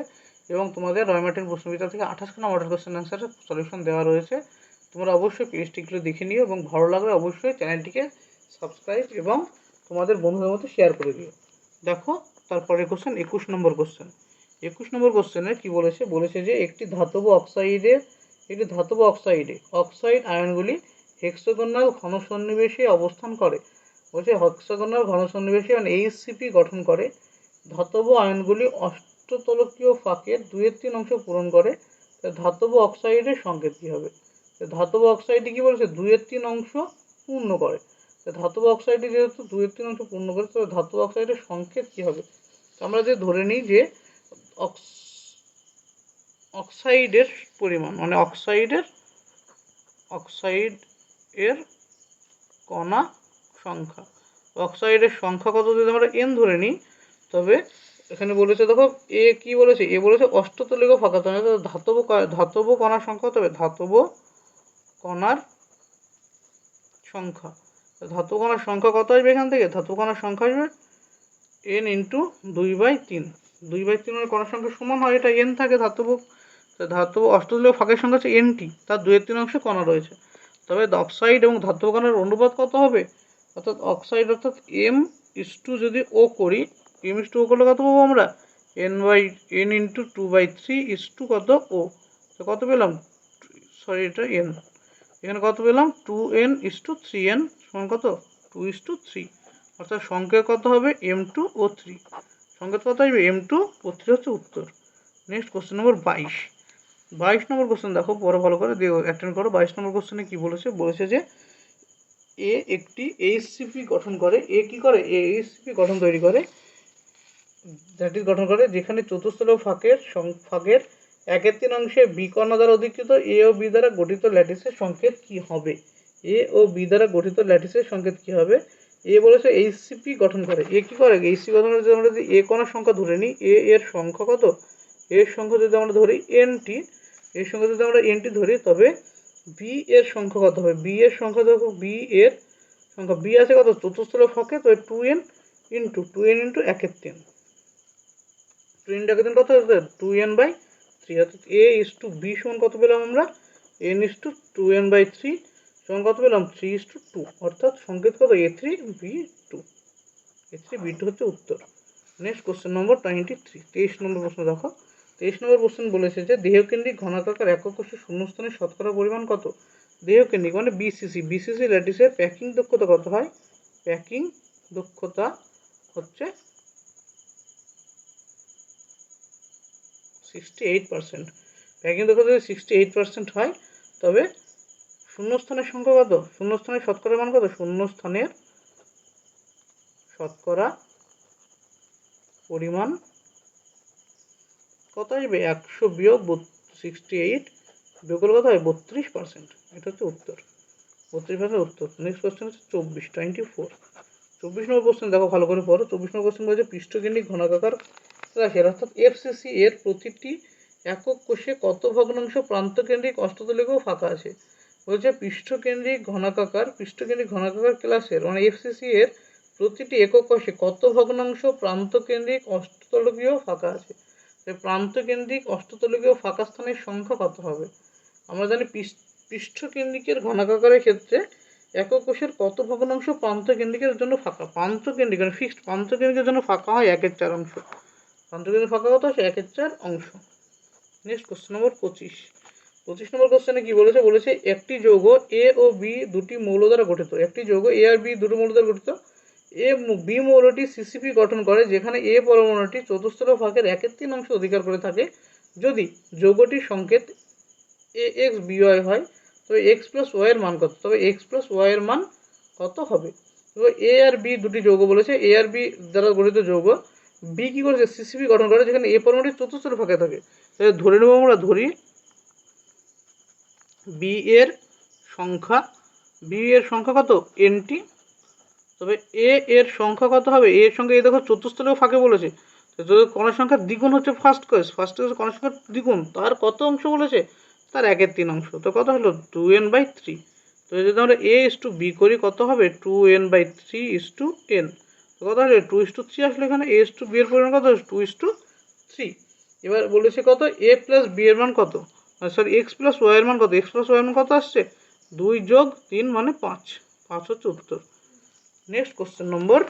এবং তোমাদের রয়মার্টিন প্রশ্নবিচিত্রা থেকে 28খানা মডেল কোশ্চেন অ্যান্সারের সলিউশন দেওয়া রয়েছে। তোমরা অবশ্যই প্লেলিস্টগুলো দেখে নিও এবং ভালো লাগলে অবশ্যই চ্যানেলটিকে সাবস্ক্রাইব এবং তোমাদের বন্ধুদের মধ্যে শেয়ার করে দিও। দেখো তারপরে কোশ্চেন 21 নম্বর কোশ্চেন। 21 নম্বর কোশ্চেনে কি বলেছে, বলেছে যে একটি ধাতব অক্সাইডে অক্সাইড আয়নগুলি হেক্সাগোনাল ঘন সন্নিবেশে অবস্থান করে। বলছে হেক্সাগোনাল ঘন সন্নিবেশে মানে HCP গঠন করে। ধাতব আয়নগুলি অষ্টতলকীয় ফাঁকের 2/3 অংশ পূরণ করে। ধাতব অক্সাইডের সংকেত কী হবে। ধাতব অক্সাইডে কি বলেছে, 2/3 অংশ পূর্ণ করে। ধাতব অক্সাইডে যেহেতু 2/3 অংশ পূর্ণ করে, তো ধাতব অক্সাইডের সংকেত কী হবে। আমরা যে ধরে নিই যে অক্সাইডের পরিমাণ মানে অক্সাইডের কণা সংখ্যা। অক্সাইডের সংখ্যা কত যদি আমরা n ধরে নিই, তবে এখানে বলেছে দেখো এ কি বলেছে, এ বলেছে অষ্টতলিক ফাঁকা তলে ধাতব কণার সংখ্যা হতে হবে, ধাতব কণার সংখ্যা। ধাতব কণার সংখ্যা কত আসবে এখান থেকে, ধাতব কণার সংখ্যা আসবে n ইন্টু 2/3। 2/3 কণার সংখ্যা সমান হয়, এটা n থাকে ধাতব অষ্টতলীয় ফাঁকের সংখ্যা হচ্ছে nt, তার 2/3 অংশে কণা রয়েছে। তবে অক্সাইড এবং ধাতব কণার অনুপাত কত হবে, অর্থাৎ অক্সাইড অর্থাৎ m:2 যদি ও করি, m:2 করলে কত পাবো আমরা, n ইন্টু 2/3 কত ও, তো কত পেলাম, সরি এটা n, এখানে কত পেলাম 2n:3n সমান কত 2:3, অর্থাৎ সংকেত কত হবে m2 ও 3, সংকেত কত আসবে m2 ও 3 হচ্ছে উত্তর। নেক্সট কোশ্চেন নম্বর 22 নম্বর কোশ্চেন দেখো, পরে ভালো করে দিয়ে অ্যাটেন্ড করো। 22 নম্বর কোশ্চেনে কি বলেছে যে এ একটি এইচসিপি গঠন করে, এ কি করে, এ এইচসিপি তৈরি করে, দ্যাট ইজ গঠন করে যেখানে চতুস্তলীয় ফাঁকের 1/3 অংশে বি কণা দ্বারা অধিকৃত এ ও বি দ্বারা গঠিত ল্যাটিসের সংকেত কি হবে, এ ও বি দ্বারা গঠিত ল্যাটিসের সংকেত কি হবে। এ বলেছে এইচসিপি গঠন করে, এ কি করে, এইচসিপি গঠন করে, আমরা যদি এ কণার সংখ্যা ধরে নিই, এ এর সংখ্যা কত, এর সংখ্যা যদি আমরা ধরি এনটি, এর সংখ্যা যদি আমরা এনটি ধরি, তবে বি এর সংখ্যা কত হবে, বি এর সংখ্যা দেখো, বি এর সংখ্যা, বি আছে কত চতুস্তলীয় ফাঁকে, তো 2n ইন্টু 1/3, 2n কত হচ্ছে 2n/3, অর্থাৎ a:b সমান কত পেলাম আমরা, n:2n/3 সমান কত পেলাম 3:2, অর্থাৎ সংকেত কত a3b2, a3b2 হচ্ছে উত্তর। নেক্সট কোশ্চেন নম্বর 23 নম্বর প্রশ্ন দেখো। 23 নম্বর কোশ্চেন বলেছে যে দেহকেন্দ্রিক ঘনাকার একক কোষে শূন্যস্থানের শতকরা পরিমাণ কত। দেহকেন্দ্রিক মানে বিসিসি ল্যাটিসের প্যাকিং দক্ষতা কত হয়, প্যাকিং দক্ষতা হচ্ছে 68%। প্যাকিং দক্ষতা যদি 68% হয়, তবে শূন্যস্থানের সংখ্যা কত, শূন্যস্থানের শতকরা মান কত, শূন্যস্থানের শতকরা পরিমাণ কত আসবে 100 বিয়োগ 68 বিয়োগ করলে কত হয় 32%, এটা হচ্ছে উত্তর, 32% উত্তর। নেক্সট কোশ্চেন হচ্ছে 24 নম্বর কোশ্চেন দেখো ভালো করে পড়ো। 24 নম্বর কোশ্চেন বলছে পৃষ্ঠকেন্দ্রিক ঘনাকার রাশির অর্থাৎ এফসিসি এর প্রতিটি একক কোষে কত ভগ্নাংশ প্রান্তকেন্দ্রিক অষ্টতলিকেও ফাঁকা আছে। বলছে পৃষ্ঠকেন্দ্রিক ঘনাকার ক্লাসের মানে এফসিসি এর প্রতিটি একক কোষে কত ভগ্নাংশ প্রান্তকেন্দ্রিক অষ্টতলিকীয় ফাঁকা আছে। প্রান্তকেন্দ্রিক অষ্টতলিকীয় ফাঁকা স্থানের সংখ্যা কত হবে। আমরা জানি পৃষ্ঠকেন্দ্রিকের ঘনাকারের ক্ষেত্রে একক কোষের কত ভগ্নাংশ প্রান্তকেন্দ্রিকের জন্য ফাঁকা, প্রান্তকেন্দ্রিক মানে ফিক্সড প্রান্তকেন্দ্রিকের জন্য ফাঁকা হয় 1/4 অংশ, প্রান্তকেন্দ্রিক ফাঁকা কত আছে 1/4 অংশ। নেক্সট কোশ্চেন নম্বর 25 নম্বর কোশ্চেনে কি বলেছে একটি যৌগ এ ও বি দুটি মৌল দ্বারা গঠিত, একটি যৌগ এ আর বি দুটো মৌল দ্বারা গঠিত, বি মৌলটি সিসিপি গঠন করে যেখানে এ পরমাণুটি চতুস্তলীয় ফাঁকের 1/3 অংশ অধিকার করে থাকে। যদি যৌগটির সংকেত এ এক্স বিওয়াই হয়, তবে এক্স প্লাস ওয়াই এর মান কত, তবে এক্স প্লাস ওয়াই এর মান কত হবে। তবে এ আর বি দুটি যৌগ বলেছে, এ আর বি দ্বারা গঠিত যৌগ, বি কি করেছে সিসিপি গঠন করে যেখানে এ পরমাণুটি চতুস্তলীয় ফাঁকে থাকে। তাহলে ধরে নেব আমরা, ধরি বি এর সংখ্যা কত এনটি, তবে এ এর সংখ্যা কত হবে, এ এর সংখ্যা, এ দেখো চতুস্তলীয় ফাঁকে বলেছে, তো কণার সংখ্যা দ্বিগুণ হচ্ছে ফার্স্ট কেস কণার সংখ্যা দ্বিগুণ, তার কত অংশ বলেছে, তার 1/3 অংশ, তো কত হলো 2n/3। তো যদি আমরা a:b করি কত হবে 2n/3:n, তো কত হলো 2:3 আসলে এখানে a:b এর পরিমাণ কত 2:3। এবার বলেছে কত a প্লাস b এর মান কত, সরি এক্স প্লাস ওয়াই এর মান কত, এক্স প্লাস ওয়াই এর মান কত আসছে 2 যোগ 3 মানে 5 হচ্ছে উত্তর। নেক্সট কোশ্চেন নম্বর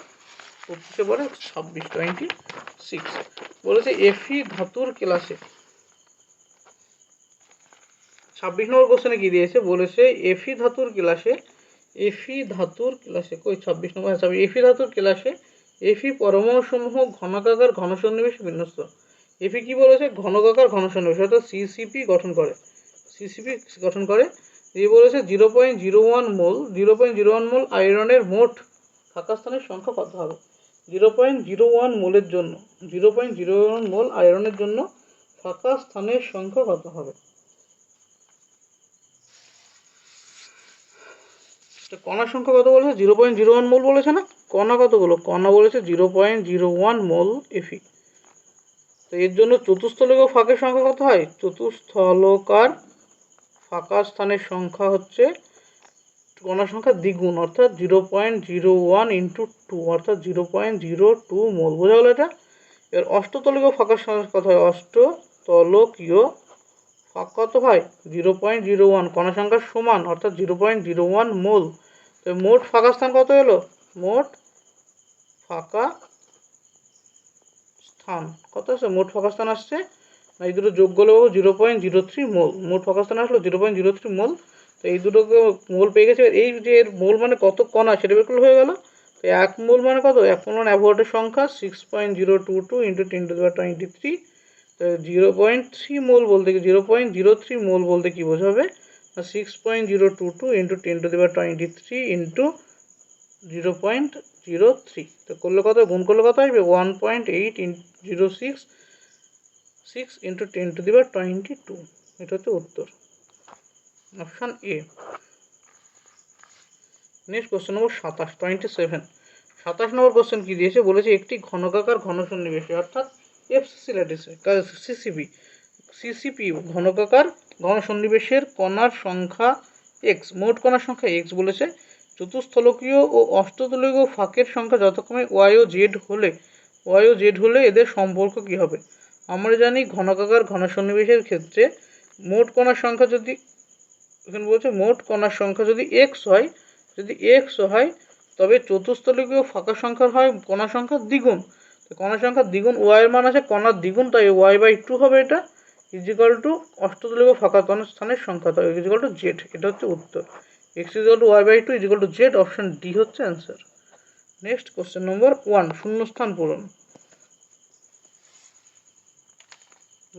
26 বলেছে এফি ধাতুর ক্লাসে, 26 নম্বর কোশ্চেনে কি দিয়েছে বলেছে এফি ধাতুর ক্লাসে কই 26 নম্বর, এফি ধাতুর ক্লাসে এফি পরমাণুসমূহ ঘনকাকার ঘনসন্নিবেশে বিন্যস্ত। এফি কি বলেছে ঘনকাকার ঘনসন্নিবেশ অর্থাৎ সিসিপি গঠন করে। এই বলেছে 0.01 মোল আয়রনের মোট ফাঁকা স্থানের সংখ্যা কত হবে। 0.01 মোলের জন্য 0.01 মোল আয়রনের জন্য ফাঁকা স্থানের সংখ্যা কত হবে। কণার সংখ্যা কত বলেছে? 0.01 মোল বলেছে না? কণা কতগুলো? কণা বলেছে 0.01 মোল এফি। তো এর জন্য চতুস্থলক ফাঁকের সংখ্যা কত হয়? চতুস্থলকার ফাঁকা স্থানের সংখ্যা হচ্ছে কণার সংখ্যা দ্বিগুণ, অর্থাৎ 0.01 ইন্টু 2, অর্থাৎ 0.02 মোল। বোঝা গেল এটা? এর অষ্টতলকীয় ফাঁকার সংখ্যা কত হয়? অষ্টতলকীয় ফাঁকা কত হয়? 0.01 কণা সংখ্যার সমান, অর্থাৎ 0.01 মোল। তো মোট ফাঁকা স্থান কত এলো? মোট ফাঁকা স্থান কত আছে? মোট ফাঁকা স্থান আসছে, এই দুটো যোগ করলে পাবো 0.03 মোল। মোট ফাঁকা স্থান আসলো 0.03 মোল। তো এই দুটোকে মোল পেয়ে গেছে। এই যে এর মোল মানে কত কণা সেটা বের করলে হয়ে গেল। তো 1 মোল মানে কত? 1 মোল মানে অ্যাভোগাড্রোর সংখ্যা 6.022 ইন্টু 10⁻23। তো 0.3 মোল বলতে কি 0.03 মোল বলতে কি বোঝাবে? 6.022 ইন্টু 10⁻23 ইন্টু 0.03। তো করলে কত? গুণ করলে কত আসবে? 1.8066 ইন্টু 10⁻22। এটা হচ্ছে উত্তর, option A. Next question number 27। 27 number question কি দিয়েছে? বলেছে একটি ঘনকাকার ঘন সন্নিবেশে, অর্থাৎ এফসিসি ল্যাটিসে সিসিপি ঘনকাকার ঘন সন্নিবেশের কণার সংখ্যা এক্স, মোট কণার সংখ্যা এক্স বলেছে। চতুস্থলকীয় ও অষ্টতলকীয় ফাঁকের সংখ্যা যথাক্রমে ওয়াই ও জেড হলে এদের সম্পর্ক কি হবে? আমরা জানি ঘনকাকার ঘন সন্নিবেশের ক্ষেত্রে মোট কণার সংখ্যা যদি, এখানে বলছে মোট কণার সংখ্যা যদি এক্স হয় তবে চতুস্থলকীয় ফাঁকা সংখ্যার হয় কণার সংখ্যা দ্বিগুণ। তো কণার সংখ্যা দ্বিগুণ, ওয়াই এর মান আছে কণার দ্বিগুণ, তাই y/2 হবে এটা, ইজিক্যাল টু অষ্টতলকীয় ফাঁকা স্থানের সংখ্যা, তাই ইজিক্যাল টু জেড। এটা হচ্ছে উত্তর, x equal to y/2 equal to Z. Option D হচ্ছে অ্যান্সার। নেক্সট কোশ্চেন নম্বর 1, শূন্যস্থান পূরণ।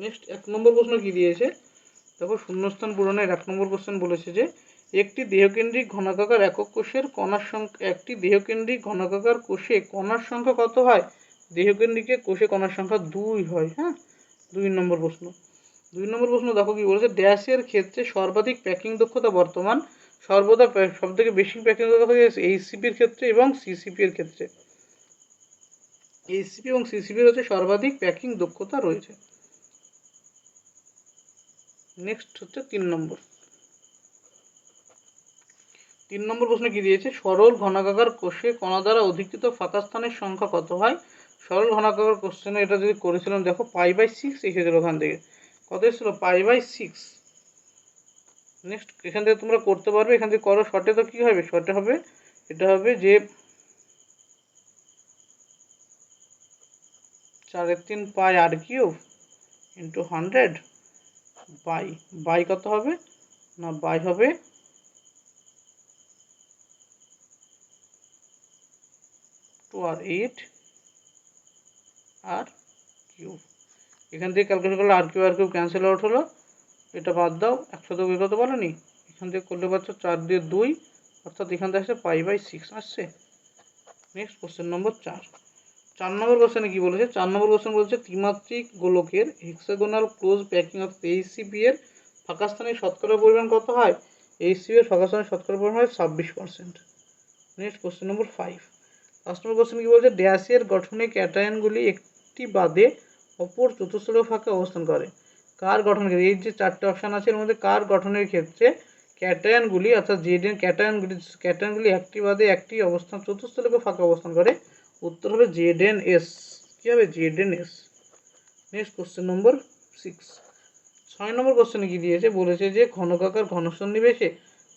নেক্সট 1 নম্বর প্রশ্ন কি দিয়েছে দেখো, শূন্যস্থান পূরণের 1 নম্বর কোশ্চেন বলেছে যে একটি দেহকেন্দ্রিক ঘনকাকার একক কোষের কণার সংখ্যা, একটি দেহকেন্দ্রিক ঘনকাকার কোষে কণার সংখ্যা কত হয়? দেহকেন্দ্রিকে কোষে কণার সংখ্যা 2 হয়। হ্যাঁ, 2 নম্বর প্রশ্ন। 2 নম্বর প্রশ্ন দেখো কি বলেছে, ড্যাশের ক্ষেত্রে সর্বাধিক প্যাকিং দক্ষতা বর্তমান সর্বদা সব থেকে বেশি প্যাকিং দক্ষতা থাকে এইচসিপির ক্ষেত্রে এবং সিসিপির ক্ষেত্রে। এইচসিপি এবং সিসিপির হচ্ছে সর্বাধিক প্যাকিং দক্ষতা রয়েছে। নেক্সট হচ্ছে 3 নম্বর। 3 নম্বর প্রশ্ন কি দিয়েছে? সরল ঘনাকার কোষে কণা দ্বারা অধিকৃত ফাঁকা স্থানের সংখ্যা কত হয়? সরল ঘনাকার কোশ্চেনে এটা যদি করেছিলাম দেখো π/6 এসেছিল, ওখান থেকে কত এসেছিল? π/6। নেক্সট এখান থেকে তোমরা করতে পারবে, এখান থেকে করো শর্টে। তো কি হবে? শর্টে হবে এটা হবে যে 4/3 πr³ ইন্টু 100 বাই কত হবে না, বাই হবে 2r8 r³। এখান থেকে ক্যালকুলেট করলে r³ ক্যান্সেল আউট হলো, এটা বাদ দাও, একসাথে বের করতে পারোনি, এখান থেকে করলে পাচ্ছ 4 দিয়ে 2, অর্থাৎ এখান থেকে আসছে π/6 আসছে। নেক্সট কোশ্চেন নম্বর 4 নম্বর কোশ্চেনে কি বলেছে? 4 নম্বর কোশ্চেন বলছে ত্রিমাত্রিক গোলকের হেক্সাগোনাল ক্লোজ প্যাকিং অফ এইচসিপি এর ফাঁকা স্থানের শতকরা পরিমাণ কত হয়? এইচসিপি এর ফাঁকা স্থানের শতকরা পরিমাণ হয় 26%। নেক্সট কোশ্চেন নম্বর 5। 5 নম্বর কোশ্চেন কি বলছে? ড্যাশের গঠনে ক্যাটায়নগুলি একটি বাদে অপর চতুস্থলক ফাঁকে অবস্থান করে। কার গঠনের ক্ষেত্রে? এই যে 4টে অপশান আছে এর মধ্যে কার গঠনের ক্ষেত্রে ক্যাটায়নগুলি, অর্থাৎ জেডেন ক্যাটায়নগুলি একটি বাদে একটি অবস্থান চতুস্থলকে ফাঁকে অবস্থান করে? উত্তর হবে ZnS। কি হবে? ZnS। নেক্সট কোশ্চেন নম্বর 6। 6 নম্বর কোশ্চেনে কি দিয়েছে? বলেছে যে ঘনকাকার ঘন সন্নিবেশে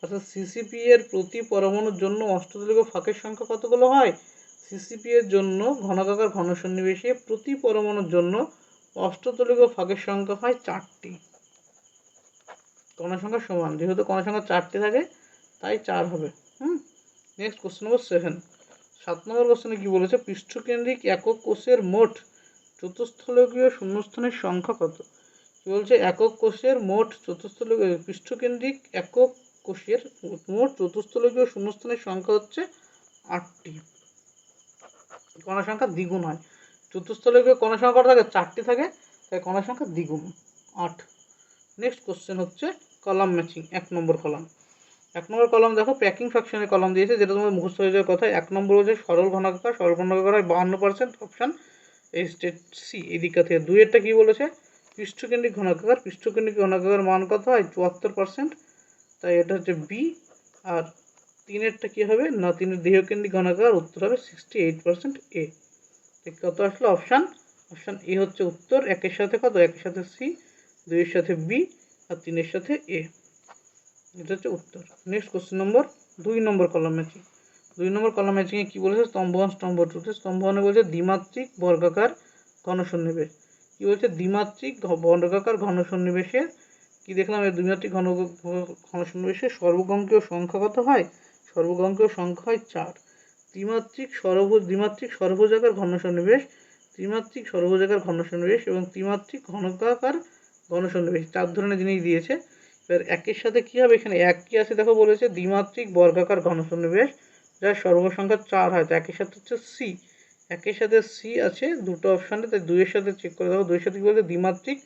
অর্থাৎ সিসিপি এর প্রতি পরমাণুর জন্য অষ্টতলক ফাঁকের সংখ্যা কতগুলো হয়? সিসিপি এর জন্য ঘনকাকার ঘন সন্নিবেশে প্রতি পরমাণুর জন্য অষ্টতলক ফাঁকের সংখ্যা হয় 4টি। কণা সংখ্যা সমান, যেহেতু কণা সংখ্যা 4টি থাকে তাই 4 হবে। নেক্সট কোশ্চেন নম্বর 7। 7 নম্বর কোশ্চেনে কি বলেছে? পৃষ্ঠকেন্দ্রিক একক কোষের মোট চতুস্থলকীয় শূন্যস্থানের সংখ্যা কত? কি বলছে? একক কোষের মোট পৃষ্ঠকেন্দ্রিক একক কোষের মোট চতুস্থলকীয় শূন্যস্থানের সংখ্যা হচ্ছে 8টি। কণা সংখ্যা দ্বিগুণ হয়। চতুস্থলকীয় কণা সংখ্যা কত থাকে? 4টি থাকে, তাই কণা সংখ্যা দ্বিগুণ 8। নেক্সট কোশ্চেন হচ্ছে কলাম ম্যাচিং, 1 নম্বর কলাম। 1 নম্বর কলম দেখো প্যাকিং ফ্র্যাকশনের কলম দিয়েছে, যেটা তোমার মুখস্থ হয়ে যাওয়ার কথা। 1 নম্বর হচ্ছে সরল ঘনাকার, সরল ঘনাকার হয় 52%, অপশান এই স্টেট সি এই দিকটা থেকে। 2-এরটা কী বলেছে, পৃষ্ঠকেন্দ্রিক ঘনাকার, পৃষ্ঠকেন্দ্রিক ঘনাকার মান কত হয় 74%, তাই এটা হচ্ছে বি। আর 3-এরটা কী হবে না, 3-এর দেহকেন্দ্রিক ঘনাকার, উত্তর হবে 68% এ। কত আসলো অপশান এ হচ্ছে উত্তর। 1-এর সাথে কত, 1-এর সাথে সি, 2-এর সাথে বি, আর 3-এর সাথে এ, এটা হচ্ছে উত্তর। নেক্সট কোশ্চেন নম্বর 2 নম্বর কলাম ম্যাচিং। 2 নম্বর কলাম ম্যাচিংয়ে কী বলেছে, স্তম্ভন স্তম্ভ টুতে। স্তম্ভনে বলছে দ্বিমাত্রিক বর্গাকার ঘনসন্নিবেশ। কী বলছে, দ্বিমাত্রিক বর্গাকার ঘনসন্নিবেশের কি দেখলাম, এই দ্বিমাত্রিক ঘনসন্নিবেশের সর্বগঙ্কীয় সংখ্যা কত হয়, সর্বগঙ্কীয় সংখ্যা হয় 4। দ্বিমাত্রিক সর্বভুজাকার ঘনসন্নিবেশ, ত্রিমাত্রিক সর্বভুজাকার ঘনসন্নিবেশ এবং ত্রিমাত্রিক ঘনকাকার ঘনসন্নিবেশ, 4 ধরনের জিনিস দিয়েছে। এবার 1-এর সাথে কী হবে, এখানে 1 কী আছে দেখো, বলেছে দ্বিমাত্রিক বর্গাকার ঘনসন্নিবেশ যার সর্বসংখ্যা 4 হয়, তো 1-এর সাথে হচ্ছে সি। 1-এর সাথে সি আছে দুটো অপশানে, তাই 2-এর সাথে চেক করে দেখো। 2-এর সাথে কী বলছে, দ্বিমাত্রিক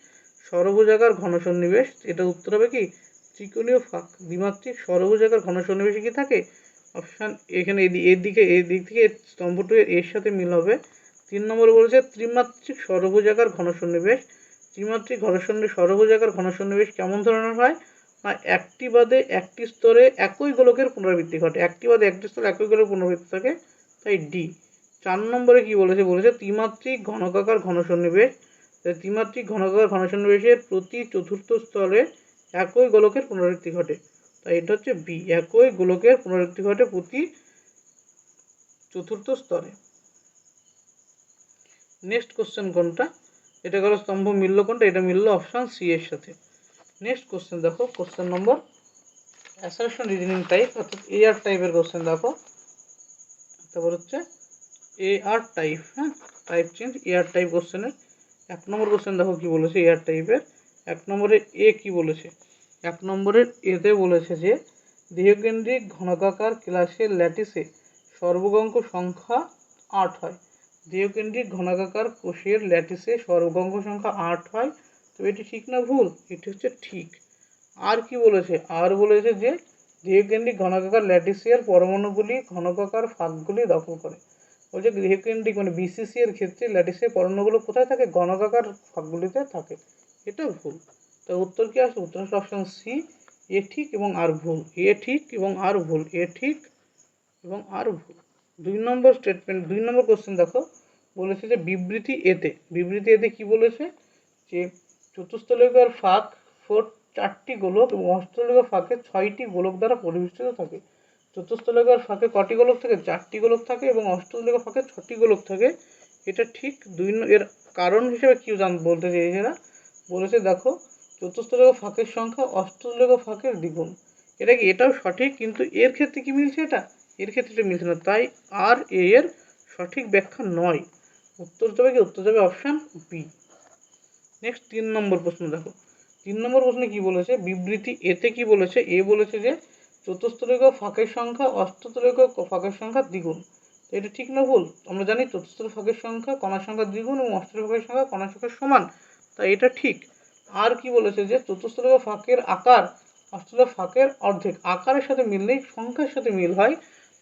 ষড়ভুজাকার ঘনসন্নিবেশ, এটা উত্তর হবে কি ত্রিকোণীয় ফাঁক। দ্বিমাত্রিক ষড়ভুজাকার ঘনসন্নিবেশে কি থাকে, অপশান এখানে এর দিক থেকে স্তম্ভটি এর সাথে মিল হবে। 3 নম্বরে বলেছে ত্রিমাত্রিক ষড়ভুজাকার ঘনসন্নিবেশ। ত্রিমাত্রিক ষড়ভুজাকার ঘনসন্নিবেশ কেমন ধরনের হয় না, একটি বাদে একটি স্তরে একই গোলকের পুনরাবৃত্তি ঘটে, একটি বাদে একটি স্তরে একই গোলকের পুনরাবৃত্তি থাকে, তাই ডি। 4 নম্বরে কি বলেছে, ত্রিমাত্রিক ঘনকাকার ঘনসন্নিবেশ। ত্রিমাত্রিক ঘনকাকার ঘনসন্নিবেশের প্রতি চতুর্থ স্তরে একই গোলকের পুনরাবৃত্তি ঘটে, তাই এটা হচ্ছে বি, একই গোলকের পুনরাবৃত্তি ঘটে প্রতি চতুর্থ স্তরে। নেক্সট কোশ্চেন কোনটা, এটা গেল স্তম্ভ মিলল কোনটা, এটা মিলল অপশান সি এর সাথে। নেক্সট কোশ্চেন দেখো, question number assertion reasoning type, অর্থাৎ এ আর টাইপের কোশ্চেন দেখো। তারপর হচ্ছে এ আর টাইপ, হ্যাঁ টাইপ চেঞ্জ, এ আর টাইপ কোশ্চেনের 1 নম্বর কোশ্চেন দেখো কি বলেছে এ আর টাইপের। 1 নম্বরে এ কি বলেছে, 1 নম্বরের এতে বলেছে যে দেহকেন্দ্রিক ঘনকাকার ক্লাসের ল্যাটিসে সর্বগঙ্ক সংখ্যা 8 হয়। দেহকেন্দ্রিক ঘনকাকার কোষের ল্যাটিসে সর্বগঙ্ক সংখ্যা 8 হয়, তো এটি ঠিক না ভুল, এটি হচ্ছে ঠিক। আর কি বলেছে, আর বলেছে যে দেহকেন্দ্রিক ঘনকাকার ল্যাটিসের পরমাণুগুলি ঘনকাকার ফাঁকগুলি দখল করে। বলছে দেহকেন্দ্রিক মানে বিসিসি এর ক্ষেত্রে ল্যাটিসের পরমাণুগুলো কোথায় থাকে, ঘনকাকার ফাঁকগুলিতে থাকে, এটা ভুল। তো উত্তর কি আসবে, উত্তর আসলে অপশন সি, এ ঠিক এবং আর ভুল, এ ঠিক এবং আর ভুল, এ ঠিক এবং আর ভুল। 2 নম্বর স্টেটমেন্ট, 2 নম্বর কোশ্চেন দেখো, বলেছে যে বিবৃতি এতে কি বলেছে, যে চতুস্তলিকার ফাঁক 4টি গোলক এবং অষ্টতলিকার ফাঁকে 6টি গোলক দ্বারা পরিবেষ্টিত থাকে। চতুস্তলিকার ফাঁকে কটি গোলক থাকে, 4টি গোলক থাকে, এবং অষ্টতলিকার ফাঁকে 6টি গোলক থাকে, এটা ঠিক। এর কারণ হিসেবে কি বলতে চেয়েছে এরা, বলেছে দেখো চতুস্তলিকার ফাঁকের সংখ্যা অষ্টতলিকার ফাঁকের দ্বিগুণ, এটা কি, এটাও সঠিক, কিন্তু এর ক্ষেত্রে কি মিলছে, এর ক্ষেত্রে মিলছে না, তাই আর এর সঠিক ব্যাখ্যা নয়। উত্তর যাবে কি, উত্তর যাবে অপশান বি। নেক্সট 3 নম্বর প্রশ্ন দেখো, 3 নম্বর প্রশ্নে কি বলেছে, বিবৃতি এতে কি বলেছে, এ বলেছে যে চতুস্তলিক ফাঁকের সংখ্যা অষ্টতলিক ফাঁকের সংখ্যা দ্বিগুণ, এটা ঠিক না ভুল, আমরা জানি চতুস্তলিক ফাঁকের সংখ্যা কণার সংখ্যা দ্বিগুণ এবং অষ্টতলিক ফাঁকের সংখ্যা কণার সংখ্যা সমান, তাই এটা ঠিক। আর কি বলেছে যে চতুস্তলিক ফাঁকের আকার অষ্টতলিক ফাঁকের অর্ধেক, আকারের সাথে মিল নেই, সংখ্যার সাথে মিল হয়,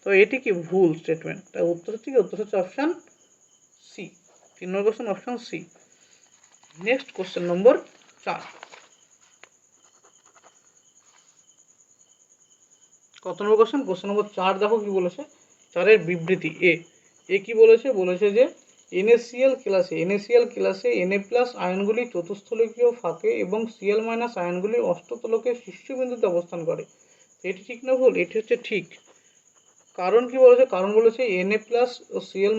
তো এটি কি ভুল স্টেটমেন্ট, তাই উত্তর হচ্ছে কি, উত্তর হচ্ছে option C. 3 number question option C. Next question number 4, কত নম্বর কোশ্চেন, কোশ্চেন নম্বর 4 দেখো কি বলেছে, 4-এর বিবৃতি এ কি বলেছে, বলেছে যে NaCl ক্লাসে Na+ আয়নগুলি চতুস্থলকীয় ফাঁকে এবং Cl- আয়নগুলি অষ্টতলকের শীর্ষবিন্দুতে অবস্থান করে, এটি ঠিক না ভুল, এটি হচ্ছে ঠিক। কারণ কি বলেছে, কারণ বলেছে Na+ ও Cl-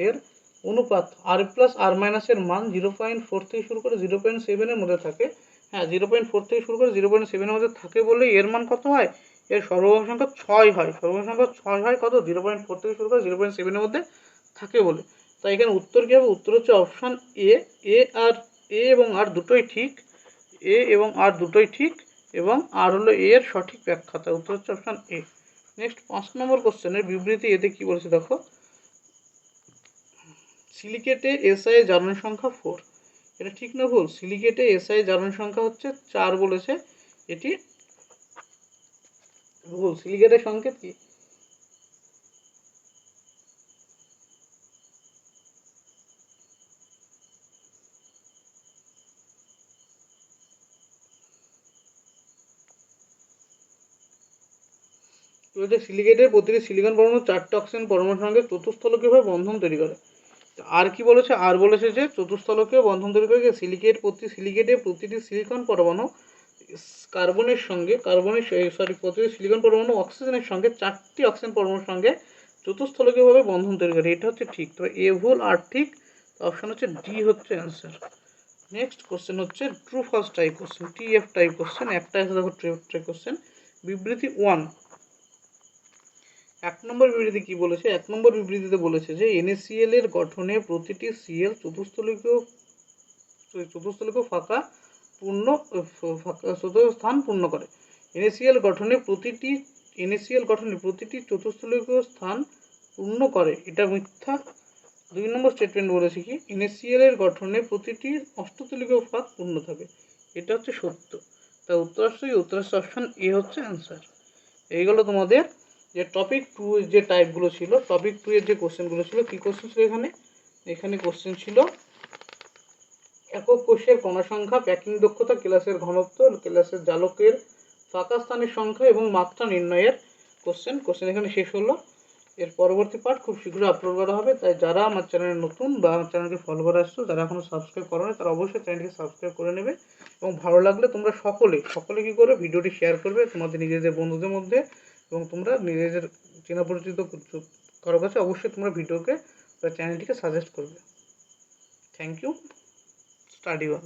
এর অনুপাত R+R- এর মান 0.4 থেকে শুরু করে 0.7 এর মধ্যে থাকে। হ্যাঁ 0.4 থেকে শুরু করে 0.7 এর মধ্যে থাকে বলে এর মান কত হয়, এর সর্বমোট সংখ্যা 6 হয়, সর্বমোট সংখ্যা 6 হয় কত, 0.4 থেকে শুরু করে 0.7 এর মধ্যে থাকে বলে, তাই এখানে উত্তর কী হবে, উত্তর হচ্ছে অপশান এ। এ এবং আর দুটোই ঠিক, এবং আর হলো এর সঠিক ব্যাখ্যা, তাই উত্তর হচ্ছে অপশান এ। নেক্সট 5 নম্বর কোশ্চেনের বিবৃতি এতে কি বলেছে দেখো, সিলিকেটে SI জারণ সংখ্যা 4, এটা ঠিক না ভুল, সিলিকেটে SI জারণ সংখ্যা হচ্ছে 4 বলেছে, এটি ভুল। সিলিকেটের সংকেত কি? সিলিকেটের প্রতিটি সিলিকন পরমাণু 4টে অক্সিজেন পরমাণুর সঙ্গে চতুস্থলকীয়ভাবে বন্ধন তৈরি করে। আর কি বলেছে? আর বলেছে যে চতুস্থলকীয় বন্ধন তৈরি করে সিলিকেটের প্রতিটি সিলিকন পরমাণু প্রতিটি সিলিকন পরমাণু অক্সিজেনের সঙ্গে 4টি অক্সিজেন পরমাণুর সঙ্গে চতুস্থলকীয়ভাবে বন্ধন তৈরি করে। এটা হচ্ছে ঠিক। তবে এ ভুল, আর ঠিক। অপশন হচ্ছে ডি হচ্ছে অ্যান্সার। নেক্সট কোশ্চেন হচ্ছে true false type question, TF type question. একটা আছে দেখো ট্রু টাইপ কোশ্চেন। বিবৃতি 1, 1 নম্বর বিবৃতি কি বলেছে? 1 নম্বর বিবৃতিতে বলেছে যে NaCl এর গঠনে প্রতিটি Cl চতুস্থলকীয় ফাঁকা স্থান পূর্ণ করে। NaCl গঠনে প্রতিটি চতুস্থলকীয় স্থান পূর্ণ করে, এটা মিথ্যা। 2 নম্বর স্টেটমেন্ট বলেছে কি? NaCl এর গঠনে প্রতিটি অষ্টতলীয় ফাঁক পূর্ণ থাকে, এটা হচ্ছে সত্য। তাই উত্তর অপশন এ হচ্ছে অ্যান্সার। এইগুলো তোমাদের যে টপিক 2 যে টাইপগুলো ছিল, টপিক 2 এর যে কোশ্চেনগুলো ছিল, কি কোশ্চেন ছিল এখানে কোশ্চেন ছিল একক কোষের কণা সংখ্যা, প্যাকিং দক্ষতা, কেলাসের ঘনত্ব, কেলাসের জালকের ফাঁকা স্থানের সংখ্যা এবং মাত্রা নির্ণয়ের কোশ্চেন এখানে শেষ হলো। এর পরবর্তী পার্ট খুব শীঘ্রই আপলোড করা হবে। তাই যারা আমার চ্যানেলে নতুন বা আমার চ্যানেলকে ফলো করে আসছো, যারা এখনো সাবস্ক্রাইব করো না, তারা অবশ্যই চ্যানেলকে সাবস্ক্রাইব করে নেবে। এবং ভালো লাগলে তোমরা সকলে কি করবে? ভিডিওটি শেয়ার করবে তোমাদের নিজেদের বন্ধুদের মধ্যে, এবং তোমরা নিজেদের চেনা পরিচিত কারো কাছে অবশ্যই তোমরা ভিডিওকে বা চ্যানেলটিকে সাজেস্ট করবে। Thank you. Study one.